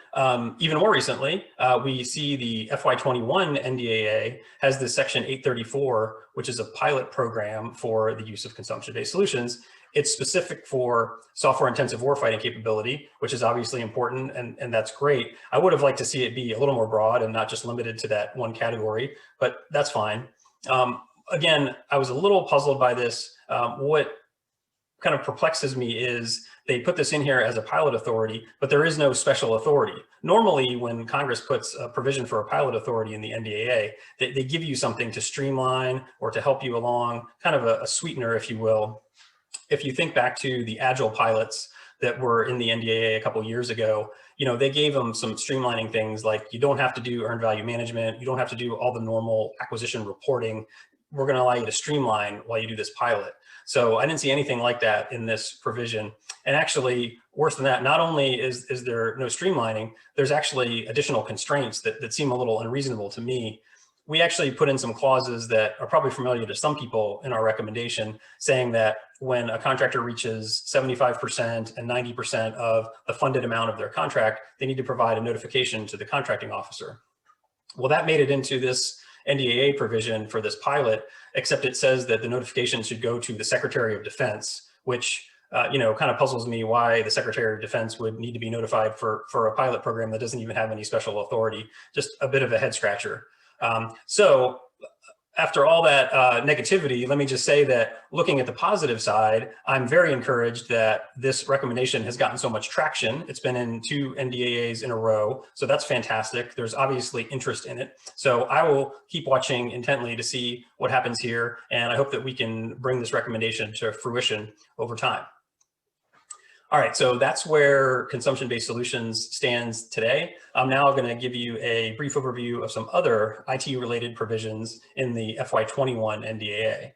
even more recently, we see the FY21 NDAA has this section 834, which is a pilot program for the use of consumption-based solutions. It's specific for software-intensive warfighting capability, which is obviously important, and that's great. I would have liked to see it be a little more broad and not just limited to that one category, but that's fine. Again, I was a little puzzled by this. What kind of perplexes me is they put this in here as a pilot authority, but there is no special authority. Normally, when Congress puts a provision for a pilot authority in the NDAA, they give you something to streamline or to help you along, kind of a sweetener, if you will. If you think back to the agile pilots that were in the NDAA a couple years ago, they gave them some streamlining things like you don't have to do earned value management, you don't have to do all the normal acquisition reporting. We're going to allow you to streamline while you do this pilot. So I didn't see anything like that in this provision. And actually, worse than that, not only is there no streamlining, there's actually additional constraints that seem a little unreasonable to me. We actually put in some clauses that are probably familiar to some people in our recommendation, saying that when a contractor reaches 75% and 90% of the funded amount of their contract, they need to provide a notification to the contracting officer. Well, that made it into this NDAA provision for this pilot, except it says that the notification should go to the Secretary of Defense, which kind of puzzles me why the Secretary of Defense would need to be notified for a pilot program that doesn't even have any special authority. Just a bit of a head scratcher. So after all that negativity, let me just say that looking at the positive side, I'm very encouraged that this recommendation has gotten so much traction. It's been in 2 NDAAs in a row, so that's fantastic. There's obviously interest in it. So I will keep watching intently to see what happens here, and I hope that we can bring this recommendation to fruition over time. All right, so that's where consumption-based solutions stands today. I'm now going to give you a brief overview of some other IT-related provisions in the FY21 NDAA.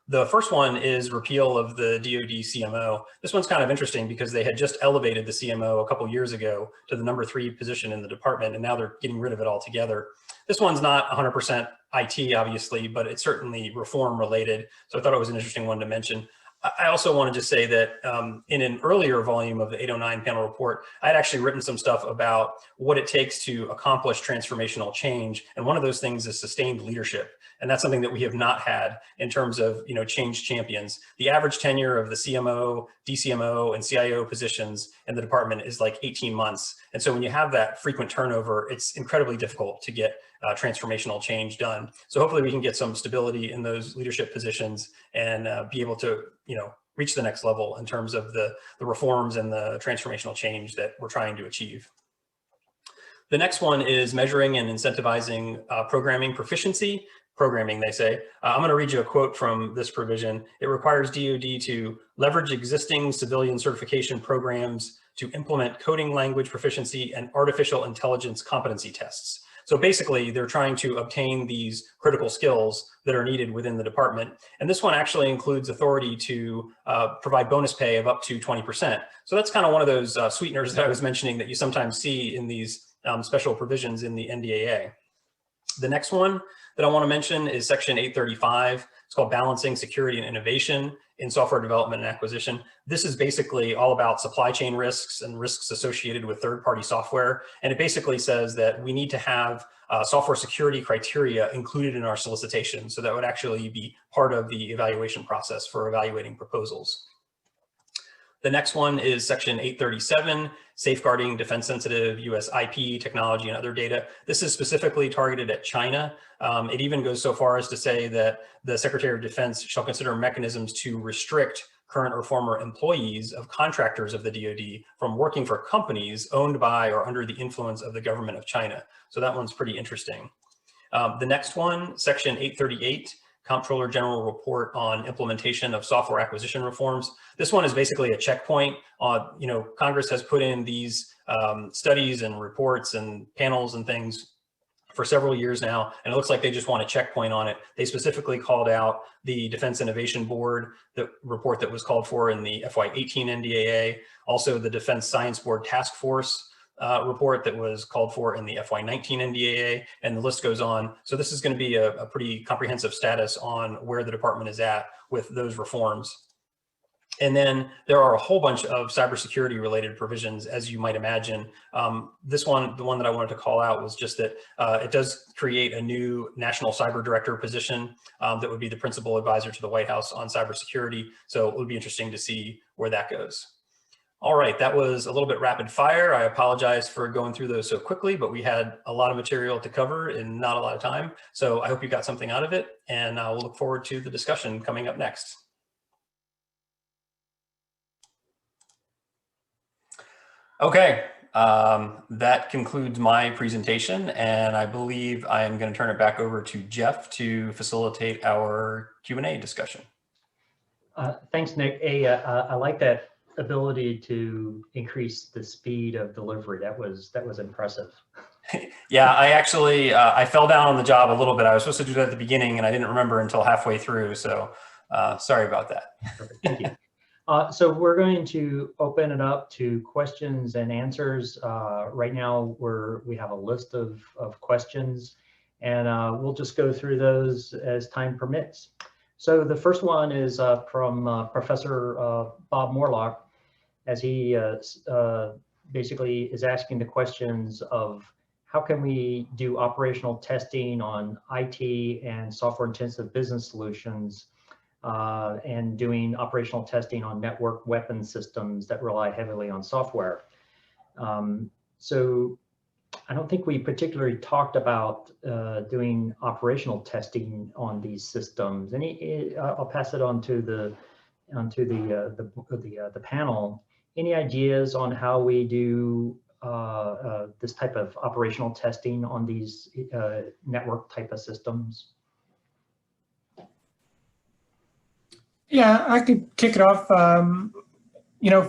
The first one is repeal of the DoD CMO. This one's kind of interesting because they had just elevated the CMO a couple years ago to the number 3 position in the department, and now they're getting rid of it altogether. This one's not 100% IT, obviously, but it's certainly reform related. So I thought it was an interesting one to mention. I also wanted to say that in an earlier volume of the 809 panel report, I had actually written some stuff about what it takes to accomplish transformational change. And one of those things is sustained leadership. And that's something that we have not had in terms of change champions. The average tenure of the CMO, DCMO, and CIO positions in the department is like 18 months. And so when you have that frequent turnover, it's incredibly difficult to get transformational change done. So hopefully we can get some stability in those leadership positions and be able to reach the next level in terms of the reforms and the transformational change that we're trying to achieve. The next one is measuring and incentivizing programming proficiency. Programming, they say. I'm going to read you a quote from this provision. It requires DoD to leverage existing civilian certification programs to implement coding language proficiency and artificial intelligence competency tests. So basically, they're trying to obtain these critical skills that are needed within the department. And this one actually includes authority to provide bonus pay of up to 20%. So that's kind of one of those sweeteners that I was mentioning that you sometimes see in these special provisions in the NDAA. The next one that I want to mention is section 835. It's called Balancing Security and Innovation in Software Development and Acquisition. This is basically all about supply chain risks and risks associated with third-party software. And it basically says that we need to have software security criteria included in our solicitation. So that would actually be part of the evaluation process for evaluating proposals. The next one is section 837, safeguarding defense-sensitive US IP, technology, and other data. This is specifically targeted at China. It even goes so far as to say that the Secretary of Defense shall consider mechanisms to restrict current or former employees of contractors of the DoD from working for companies owned by or under the influence of the government of China. So that one's pretty interesting. The next one, section 838, Comptroller General Report on Implementation of Software Acquisition Reforms. This one is basically a checkpoint on, Congress has put in these studies and reports and panels and things for several years now, and it looks like they just want a checkpoint on it. They specifically called out the Defense Innovation Board, the report that was called for in the FY18 NDAA, also the Defense Science Board Task Force report that was called for in the FY19 NDAA, and the list goes on. So this is going to be a pretty comprehensive status on where the department is at with those reforms. And then there are a whole bunch of cybersecurity related provisions, as you might imagine. This one, the one that I wanted to call out was just that it does create a new national cyber director position that would be the principal advisor to the White House on cybersecurity. So it would be interesting to see where that goes. All right, that was a little bit rapid fire. I apologize for going through those so quickly, but we had a lot of material to cover in not a lot of time. So I hope you got something out of it, and we'll look forward to the discussion coming up next. Okay, that concludes my presentation, and I believe I am going to turn it back over to Jeff to facilitate our Q&A discussion. Thanks, Nick. I like that ability to increase the speed of delivery. That was impressive. Yeah, I actually I fell down on the job a little bit. I was supposed to do that at the beginning, and I didn't remember until halfway through. So sorry about that. Perfect. Thank you. So we're going to open it up to questions and answers. Right now, we have a list of questions, and we'll just go through those as time permits. So the first one is from Professor Bob Morlock, as he basically is asking the questions of how can we do operational testing on IT and software-intensive business solutions, and doing operational testing on network weapon systems that rely heavily on software. So I don't think we particularly talked about doing operational testing on these systems. I'll pass it on to the panel. Any ideas on how we do this type of operational testing on these network type of systems? Yeah, I could kick it off.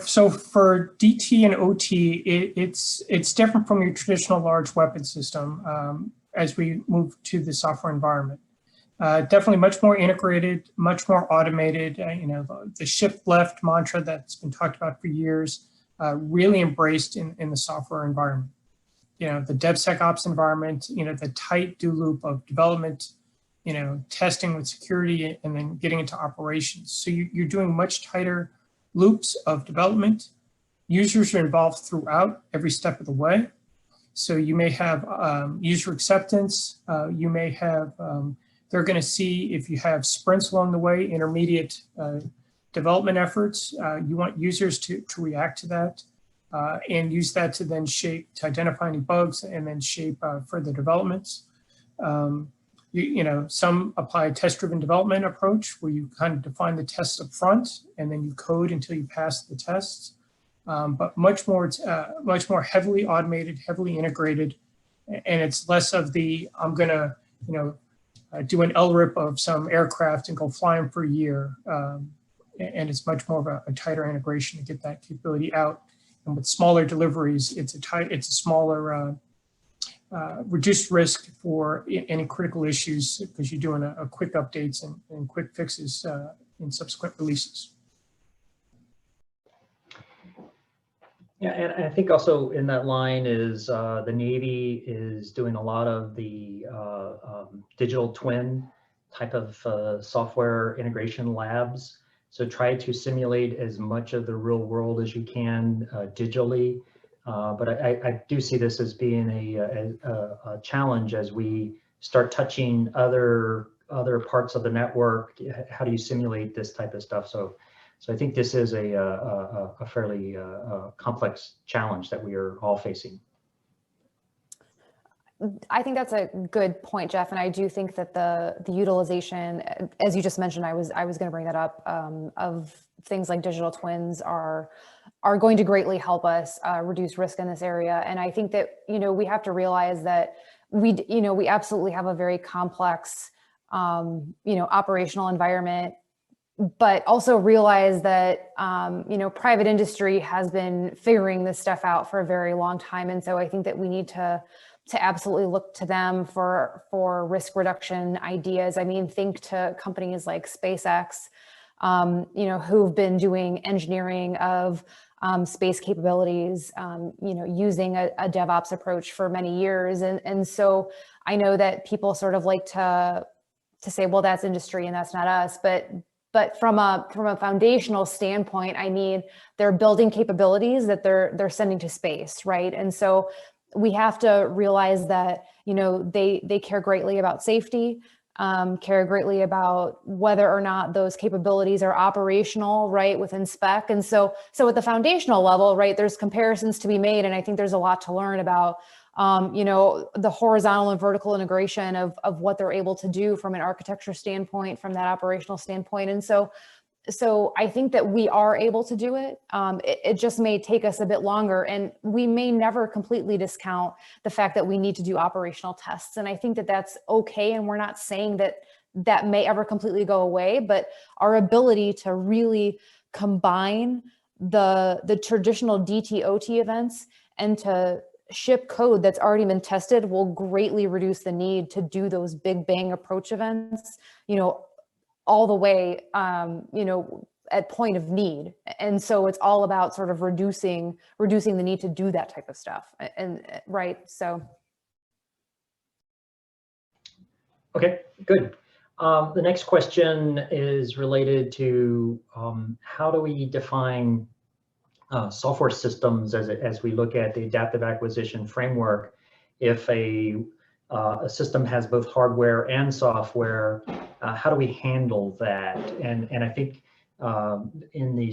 So for DT and OT, it's different from your traditional large weapon system as we move to the software environment. Definitely much more integrated, much more automated. The shift left mantra that's been talked about for years, really embraced in the software environment. The DevSecOps environment, the tight do loop of development, testing with security, and then getting into operations. So you're doing much tighter loops of development. Users are involved throughout every step of the way. So you may have user acceptance. You may have, they're going to see if you have sprints along the way, intermediate development efforts. You want users to react to that and use that to then shape, to identify any bugs and then shape further developments. Some apply a test-driven development approach where you kind of define the tests up front and then you code until you pass the tests. But much more heavily automated, heavily integrated, and it's less of the I'm gonna do an LRIP of some aircraft and go fly them for a year, and it's much more of a tighter integration to get that capability out. And with smaller deliveries, it's a smaller. Reduced risk for any critical issues because you're doing a quick updates and quick fixes in subsequent releases. Yeah, and I think also in that line is the Navy is doing a lot of the digital twin type of software integration labs. So try to simulate as much of the real world as you can digitally. But I do see this as being a challenge as we start touching other parts of the network. How do you simulate this type of stuff? So I think this is a fairly complex challenge that we are all facing. I think that's a good point, Jeff, and I do think that the utilization, as you just mentioned, I was going to bring that up, of things like digital twins are going to greatly help us reduce risk in this area. And I think that we have to realize that we absolutely have a very complex operational environment, but also realize that private industry has been figuring this stuff out for a very long time, and so I think that we need to absolutely look to them for risk reduction ideas. I mean, think to companies like SpaceX, who've been doing engineering of space capabilities, using a DevOps approach for many years. And so I know that people sort of like to say, well, that's industry and that's not us. But from a foundational standpoint, I mean, they're building capabilities that they're sending to space, right? And so we have to realize that, they care greatly about safety, care greatly about whether or not those capabilities are operational, right, within spec. And so at the foundational level, right, there's comparisons to be made. And I think there's a lot to learn about, the horizontal and vertical integration of what they're able to do from an architecture standpoint, from that operational standpoint. And so I think that we are able to do it. It just may take us a bit longer, and we may never completely discount the fact that we need to do operational tests. And I think that that's okay. And we're not saying that may ever completely go away, but our ability to really combine the traditional DTOT events and to ship code that's already been tested will greatly reduce the need to do those big bang approach events, all the way, at point of need. And so it's all about sort of reducing the need to do that type of stuff. And right, so. Okay, good. The next question is related to how do we define software systems as we look at the adaptive acquisition framework? If a system has both hardware and software, how do we handle that? And I think in the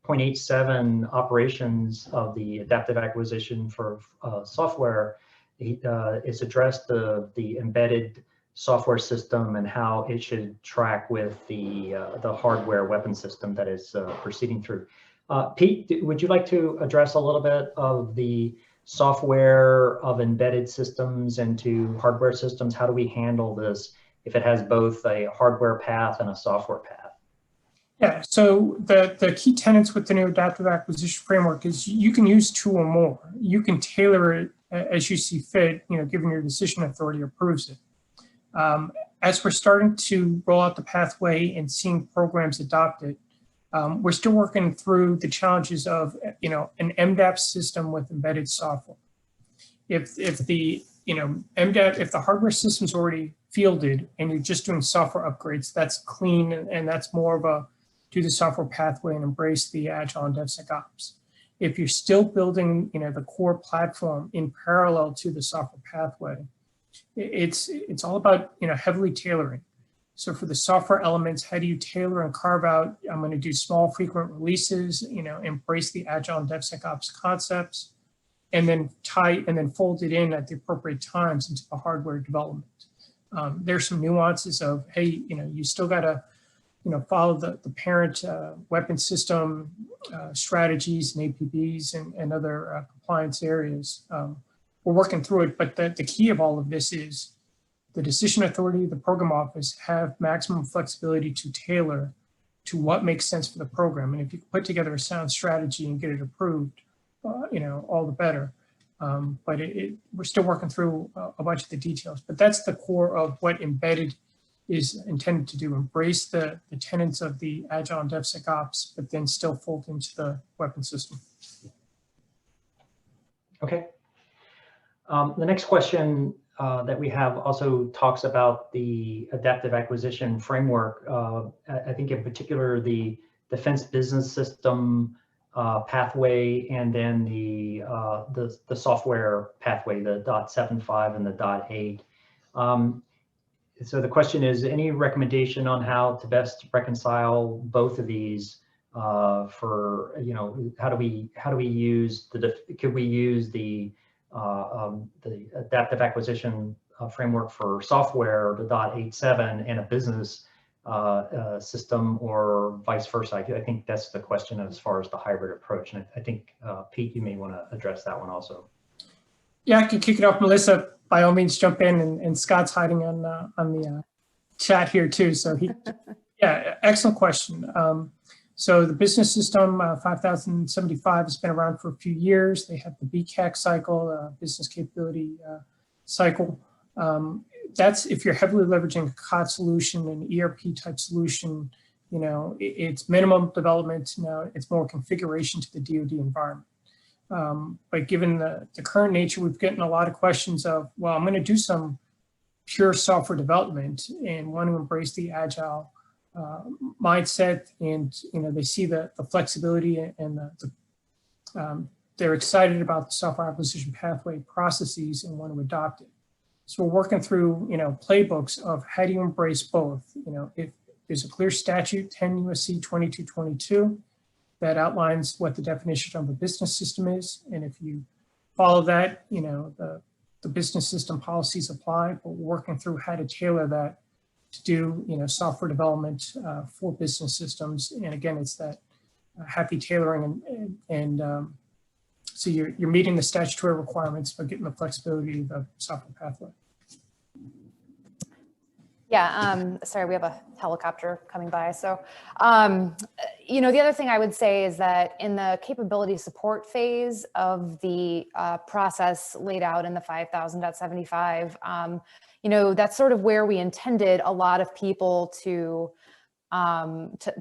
0.87 operations of the adaptive acquisition for software, it's addressed the embedded software system and how it should track with the hardware weapon system that is proceeding through. Pete, would you like to address a little bit of the software of embedded systems into hardware systems? How do we handle this if it has both a hardware path and a software path? Yeah, so the key tenets with the new adaptive acquisition framework is you can use two or more. You can tailor it as you see fit, given your decision authority approves it. As we're starting to roll out the pathway and seeing programs adopt it, we're still working through the challenges of, an MDAP system with embedded software. If the MDAP, if the hardware system's already fielded and you're just doing software upgrades, that's clean, and that's more of a do the software pathway and embrace the agile and DevSecOps. If you're still building, the core platform in parallel to the software pathway, it's all about, heavily tailoring. So for the software elements, how do you tailor and carve out, I'm going to do small frequent releases, embrace the agile and DevSecOps concepts, and then fold it in at the appropriate times into the hardware development. There's some nuances of, hey, you still got to, follow the parent weapon system strategies and APBs and other compliance areas. We're working through it, but the key of all of this is the decision authority, the program office have maximum flexibility to tailor to what makes sense for the program. And if you put together a sound strategy and get it approved, all the better. But we're still working through a bunch of the details, but that's the core of what embedded is intended to do, embrace the tenets of the Agile and DevSecOps, but then still fold into the weapon system. Okay. The next question that we have also talks about the adaptive acquisition framework. I think in particular the defense business system pathway, and then the software pathway, the .75 and the .8. So the question is, any recommendation on how to best reconcile both of these for, how do we use could we use the adaptive acquisition framework for software, the .87, and a business system, or vice versa? I think that's the question as far as the hybrid approach. And I think, Pete, you may want to address that one also. Yeah, I can kick it off. Melissa, by all means, jump in, and Scott's hiding on the chat here too. So yeah, excellent question. So the business system 5075 has been around for a few years. They have the BCAC cycle, business capability cycle. That's if you're heavily leveraging a COD solution, an ERP type solution, it's minimum development. It's more configuration to the DoD environment. But given the current nature, we've gotten a lot of questions of, well, I'm going to do some pure software development and want to embrace the agile mindset, and they see the flexibility and they're excited about the software acquisition pathway processes and want to adopt it. So we're working through playbooks of how do you embrace both. If there's a clear statute, 10 U.S.C. 2222, that outlines what the definition of a business system is, and if you follow that, the business system policies apply. But we're working through how to tailor that to do software development for business systems. And again, it's that happy tailoring, and so you're meeting the statutory requirements but getting the flexibility of the software pathway. Yeah, sorry, we have a helicopter coming by. So, the other thing I would say is that in the capability support phase of the process laid out in the 5000.75, that's sort of where we intended a lot of people to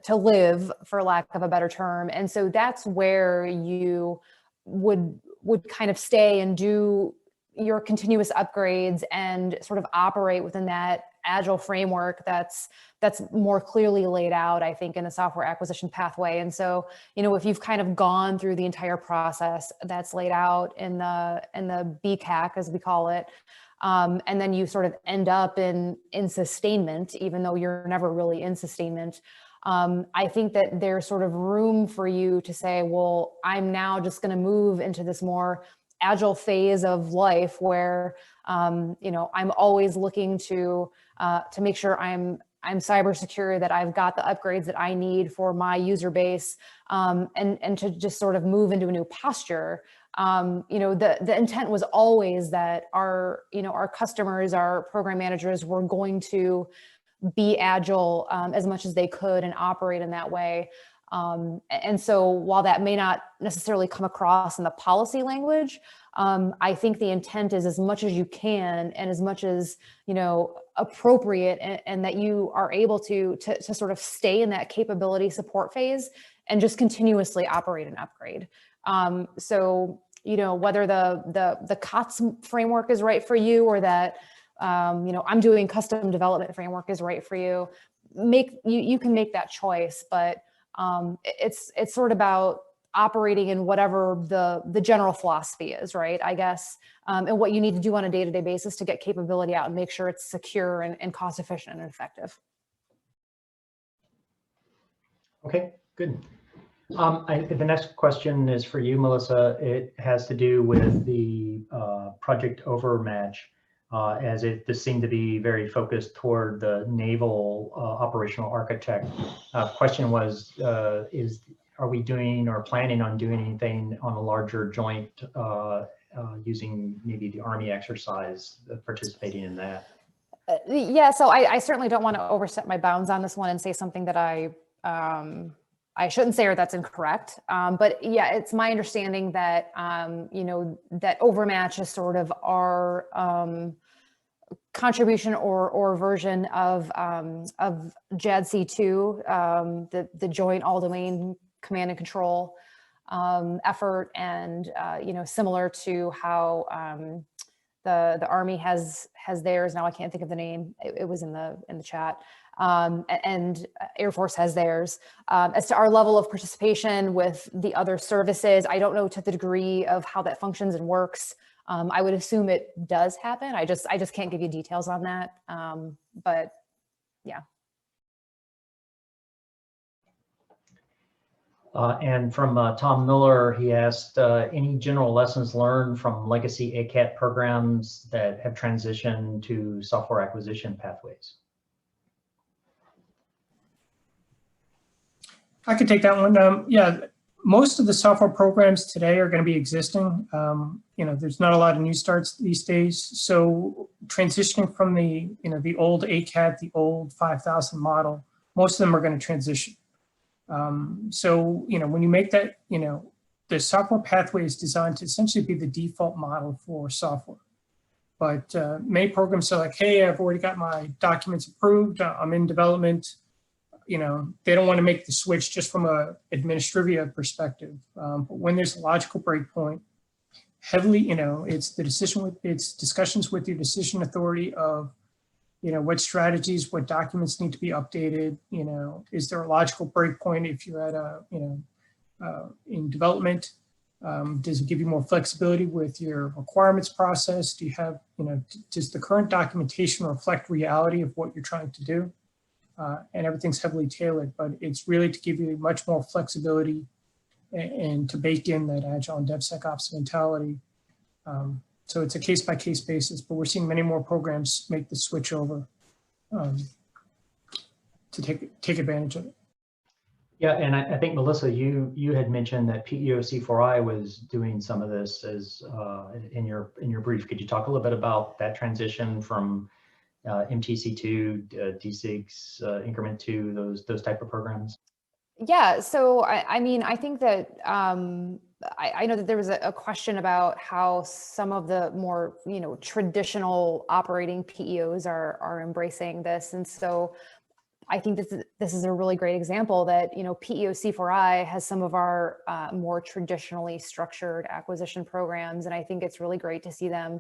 live, for lack of a better term. And so that's where you would kind of stay and do your continuous upgrades and sort of operate within that agile framework that's more clearly laid out, I think, in the software acquisition pathway. And so, if you've kind of gone through the entire process that's laid out in the BCAC, as we call it, and then you sort of end up in sustainment, even though you're never really in sustainment, I think that there's sort of room for you to say, well, I'm now just going to move into this more agile phase of life where, I'm always looking to make sure I'm cyber secure, that I've got the upgrades that I need for my user base, and to just sort of move into a new posture. The intent was always that our customers, our program managers, were going to be agile as much as they could and operate in that way. And so while that may not necessarily come across in the policy language, I think the intent is as much as you can and as much as, appropriate, and that you are able to sort of stay in that capability support phase and just continuously operate and upgrade. So, whether the COTS framework is right for you, or that, I'm doing custom development framework is right for you, you can make that choice, but it's sort of about operating in whatever the general philosophy is, right? I guess, and what you need to do on a day-to-day basis to get capability out and make sure it's secure and cost efficient and effective. Okay, good. The next question is for you, Melissa. It has to do with the project Overmatch, as this seemed to be very focused toward the naval operational architect. Question was, are we doing or planning on doing anything on a larger joint using maybe the Army exercise, participating in that? Yeah, so I certainly don't want to overstep my bounds on this one and say something that I shouldn't say, or that's incorrect. But yeah, it's my understanding that, that Overmatch is sort of our contribution or version of JADC2, the Joint All-Domain Command and Control effort, and similar to how the Army has theirs. Now I can't think of the name. It was in the chat. And Air Force has theirs. As to our level of participation with the other services, I don't know to the degree of how that functions and works. I would assume it does happen. I just can't give you details on that. But yeah. And from Tom Miller, he asked, any general lessons learned from legacy Acad programs that have transitioned to software acquisition pathways? I could take that one. Yeah, most of the software programs today are going to be existing. There's not a lot of new starts these days. So transitioning from the old Acad, the old 5000 model, most of them are going to transition. So when you make that, the software pathway is designed to essentially be the default model for software. But many programs are like, hey, I've already got my documents approved. I'm in development. They don't want to make the switch just from a administrivia perspective. But when there's a logical breakpoint, heavily, it's discussions with your decision authority of, what strategies, what documents need to be updated. Is there a logical breakpoint if you're at in development? Does it give you more flexibility with your requirements process? Do you have, does the current documentation reflect reality of what you're trying to do? And everything's heavily tailored, but it's really to give you much more flexibility and to bake in that agile and DevSecOps mentality. So it's a case-by-case basis, but we're seeing many more programs make the switch over to take advantage of it. Yeah, and I think, Melissa, you had mentioned that PEO C4I was doing some of this as in your brief. Could you talk a little bit about that transition from MTC2, DSIGs, Increment 2, those type of programs? Yeah, so I think that I know that there was a question about how some of the more traditional operating PEOs are embracing this, and so I think this is a really great example that PEO C4I has some of our more traditionally structured acquisition programs, and I think it's really great to see them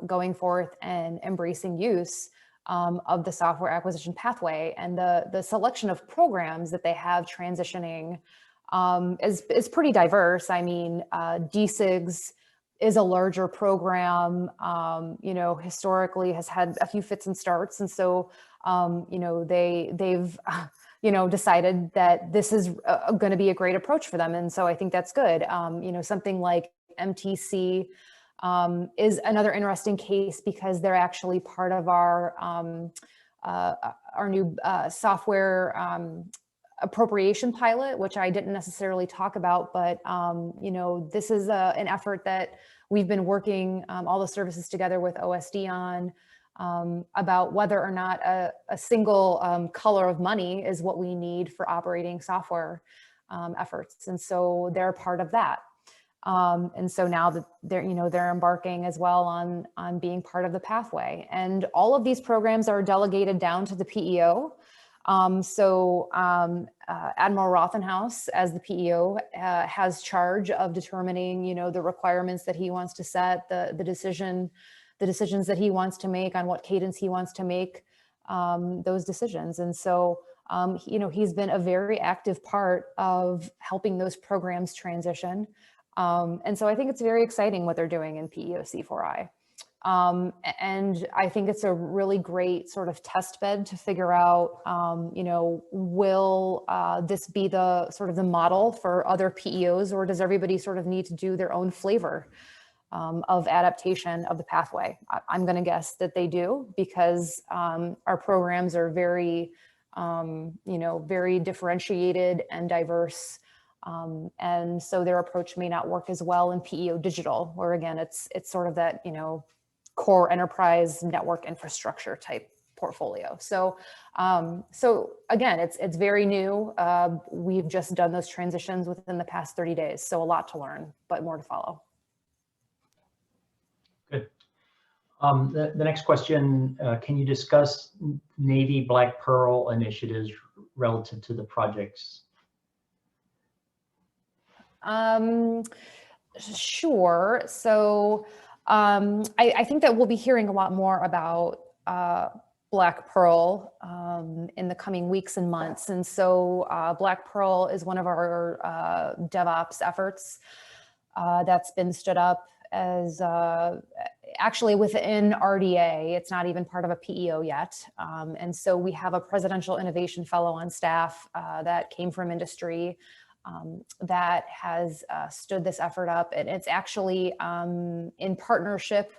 going forth and embracing use of the software acquisition pathway, and the selection of programs that they have transitioning is pretty diverse. I mean, DSIGs is a larger program, historically has had a few fits and starts, and so they've decided that this is going to be a great approach for them, and so I think that's good. Something like MTC is another interesting case because they're actually part of our new software appropriation pilot, which I didn't necessarily talk about, but this is an effort that we've been working all the services together with OSD on about whether or not a single color of money is what we need for operating software efforts, and so they're part of that. And so now that they're embarking as well on being part of the pathway, and all of these programs are delegated down to the PEO. Admiral Rothenhaus, as the PEO, has charge of determining, the requirements that he wants to set, the decisions that he wants to make, on what cadence he wants to make those decisions. And so, he's been a very active part of helping those programs transition. And so I think it's very exciting what they're doing in PEO C4I. And I think it's a really great sort of test bed to figure out, will this be the sort of the model for other PEOs, or does everybody sort of need to do their own flavor of adaptation of the pathway? I'm going to guess that they do, because our programs are very, very differentiated and diverse. And so their approach may not work as well in PEO digital, where again, it's sort of that, core enterprise network infrastructure type portfolio. So, again, it's very new. We've just done those transitions within the past 30 days. So a lot to learn, but more to follow. Good. The next question, can you discuss Navy Black Pearl initiatives relative to the projects? Sure. So I think that we'll be hearing a lot more about Black Pearl in the coming weeks and months. And so Black Pearl is one of our DevOps efforts that's been stood up as actually within RDA. It's not even part of a PEO yet. And so we have a Presidential Innovation Fellow on staff that came from industry that has stood this effort up. And it's actually in partnership,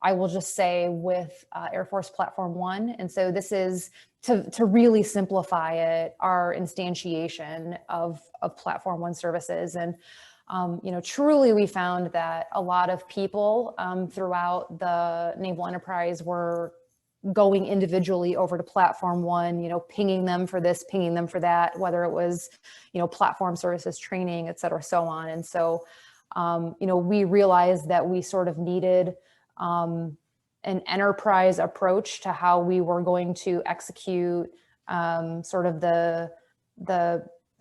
I will just say, with Air Force Platform One. And so this is, to really simplify it, our instantiation of Platform One services. And you know, truly we found that a lot of people throughout the naval enterprise were going individually over to Platform One, you know, pinging them for this, pinging them for that, whether it was, you know, platform services, training, et cetera, so on. And so, you know, we realized that we sort of needed an enterprise approach to how we were going to execute sort of the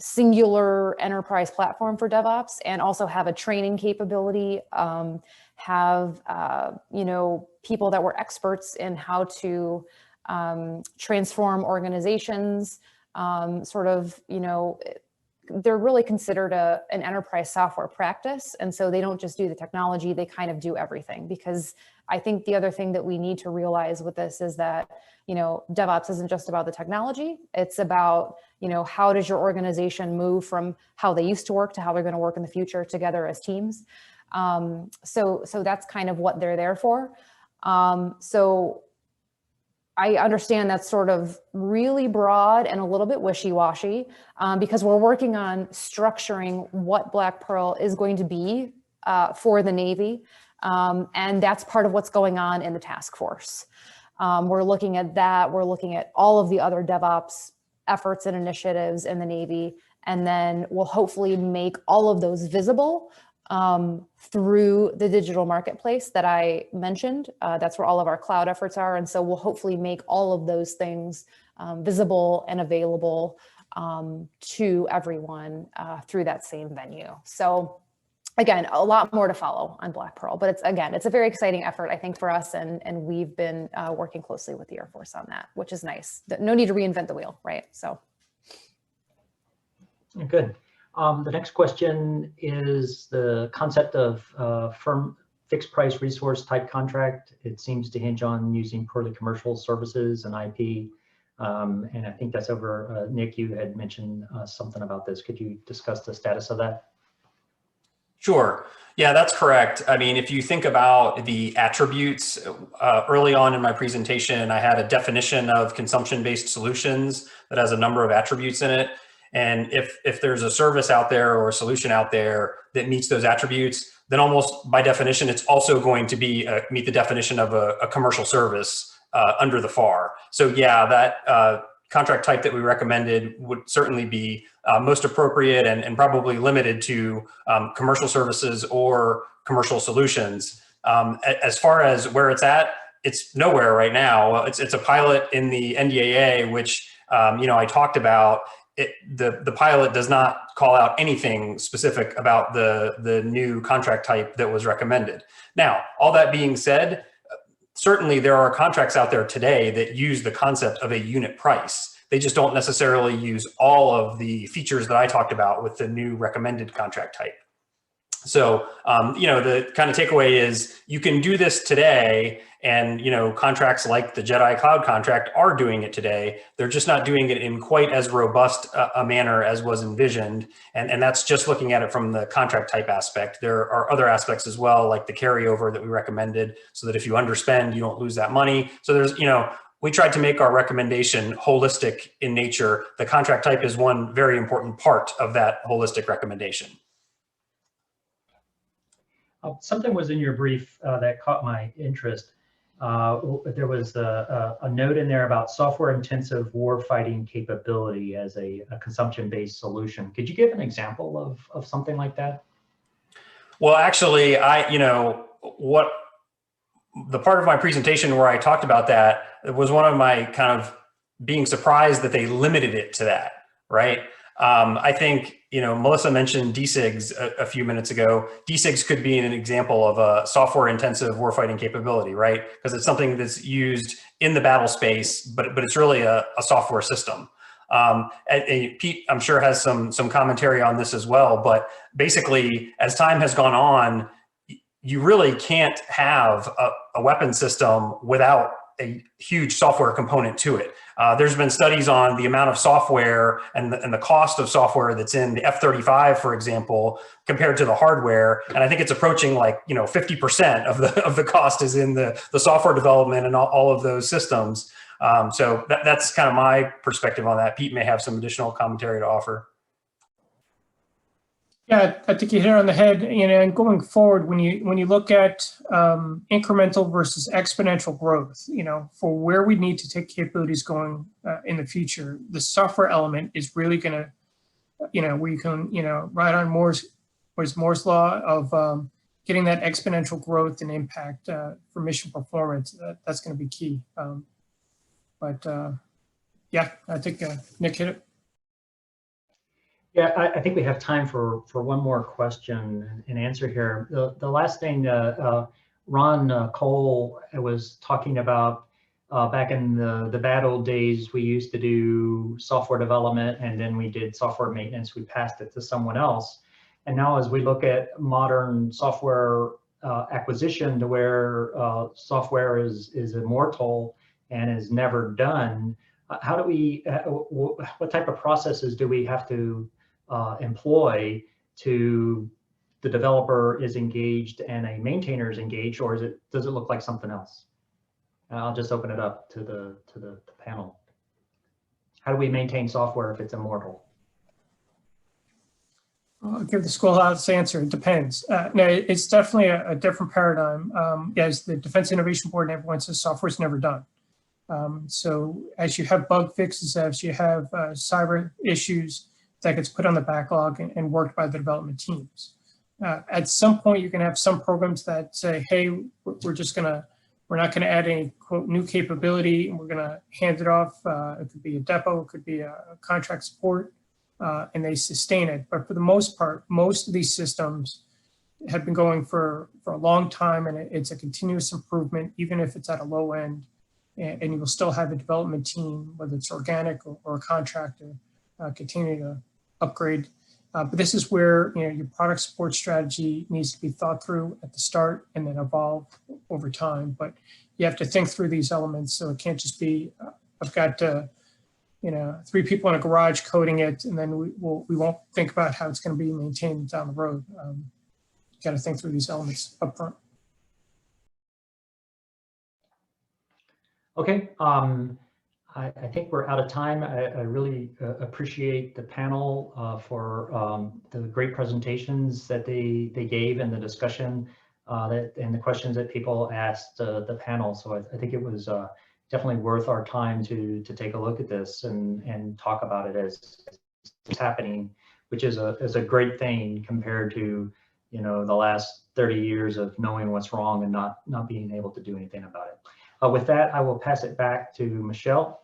singular enterprise platform for DevOps, and also have a training capability, have, you know, people that were experts in how to transform organizations, sort of, you know, they're really considered an enterprise software practice. And so they don't just do the technology, they kind of do everything. Because I think the other thing that we need to realize with this is that, you know, DevOps isn't just about the technology. It's about, you know, how does your organization move from how they used to work to how they're going to work in the future together as teams. So that's kind of what they're there for. So I understand that's sort of really broad and a little bit wishy-washy because we're working on structuring what Black Pearl is going to be for the Navy. And that's part of what's going on in the task force. We're looking at that. We're looking at all of the other DevOps efforts and initiatives in the Navy. And then we'll hopefully make all of those visible through the digital marketplace that I mentioned. That's where all of our cloud efforts are. And so we'll hopefully make all of those things visible and available to everyone through that same venue. So again, a lot more to follow on Black Pearl, but it's a very exciting effort, I think, for us. And we've been working closely with the Air Force on that, which is nice. No need to reinvent the wheel, right? So. Good. The next question is the concept of firm fixed price resource type contract. It seems to hinge on using purely commercial services and IP. And I think that's over, Nick, you had mentioned something about this. Could you discuss the status of that? Sure. Yeah, that's correct. I mean, if you think about the attributes, early on in my presentation, I had a definition of consumption-based solutions that has a number of attributes in it. And if there's a service out there or a solution out there that meets those attributes, then almost by definition, it's also going to be meet the definition of a commercial service under the FAR. So yeah, that contract type that we recommended would certainly be most appropriate and probably limited to commercial services or commercial solutions. As far as where it's at, it's nowhere right now. It's a pilot in the NDAA, which you know, I talked about. The pilot does not call out anything specific about the new contract type that was recommended. Now, all that being said, certainly there are contracts out there today that use the concept of a unit price. They just don't necessarily use all of the features that I talked about with the new recommended contract type. So, you know, the kind of takeaway is you can do this today, and, you know, contracts like the JEDI Cloud contract are doing it today. They're just not doing it in quite as robust a manner as was envisioned. And that's just looking at it from the contract type aspect. There are other aspects as well, like the carryover that we recommended, so that if you underspend, you don't lose that money. So there's, you know, we tried to make our recommendation holistic in nature. The contract type is one very important part of that holistic recommendation. Something was in your brief that caught my interest. There was a note in there about software-intensive warfighting capability as a consumption-based solution. Could you give an example of something like that? Well, actually, you know, what the part of my presentation where I talked about that was one of my kind of being surprised that they limited it to that, right? I think, Melissa mentioned DSIGs a few minutes ago. DSIGs could be an example of a software-intensive warfighting capability, right? Because it's something that's used in the battle space, but it's really a software system. And Pete, I'm sure, has some commentary on this as well. But basically, as time has gone on, you really can't have a weapon system without a huge software component to it. There's been studies on the amount of software and the cost of software that's in the F-35, for example, compared to the hardware. And I think it's approaching 50% of the cost is in the software development and all of those systems. So that's kind of my perspective on that. Pete may have some additional commentary to offer. Yeah, I think you hit it on the head. And going forward, when you look at incremental versus exponential growth, for where we need to take capabilities going in the future, the software element is really going to, where you can, ride on Moore's law of getting that exponential growth and impact for mission performance. That's going to be key. Yeah, I think Nick hit it. Yeah, I think we have time for one more question and answer here. The last thing Ron Cole was talking about back in the bad old days, we used to do software development and then we did software maintenance. We passed it to someone else. And now as we look at modern software acquisition to where software is immortal and is never done, how do we, what type of processes do we have to employ to the developer is engaged and a maintainer is engaged, or does it look like something else? And I'll just open it up to the panel. How do we maintain software if it's immortal? I'll give the schoolhouse answer. It depends. No, it's definitely a different paradigm. As the Defense Innovation Board and everyone says, software is never done. So as you have bug fixes, as you have cyber issues, that gets put on the backlog and worked by the development teams. At some point, you can have some programs that say, hey, we're not gonna add any quote new capability and we're gonna hand it off. It could be a depot, it could be a contract support, and they sustain it. But for the most part, most of these systems have been going for a long time, and it's a continuous improvement, even if it's at a low end, and you will still have a development team, whether it's organic or a contractor, continue to upgrade. But this is where your product support strategy needs to be thought through at the start and then evolve over time. But you have to think through these elements, so it can't just be I've got 3 people in a garage coding it, and then we won't think about how it's going to be maintained down the road. You got to think through these elements up front. Okay. I think we're out of time. I really appreciate the panel for the great presentations that they gave and the discussion and the questions that people asked the panel. So I think it was definitely worth our time to take a look at this and talk about it as it's happening, which is a great thing compared to the last 30 years of knowing what's wrong and not being able to do anything about it. With that, I will pass it back to Michelle.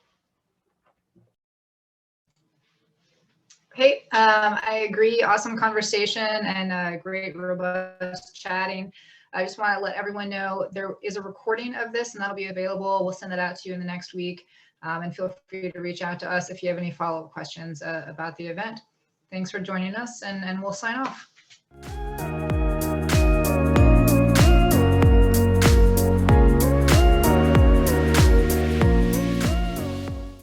Okay, I agree. Awesome conversation and great, robust chatting. I just want to let everyone know there is a recording of this and that'll be available. We'll send it out to you in the next week. And feel free to reach out to us if you have any follow-up questions about the event. Thanks for joining us, and we'll sign off.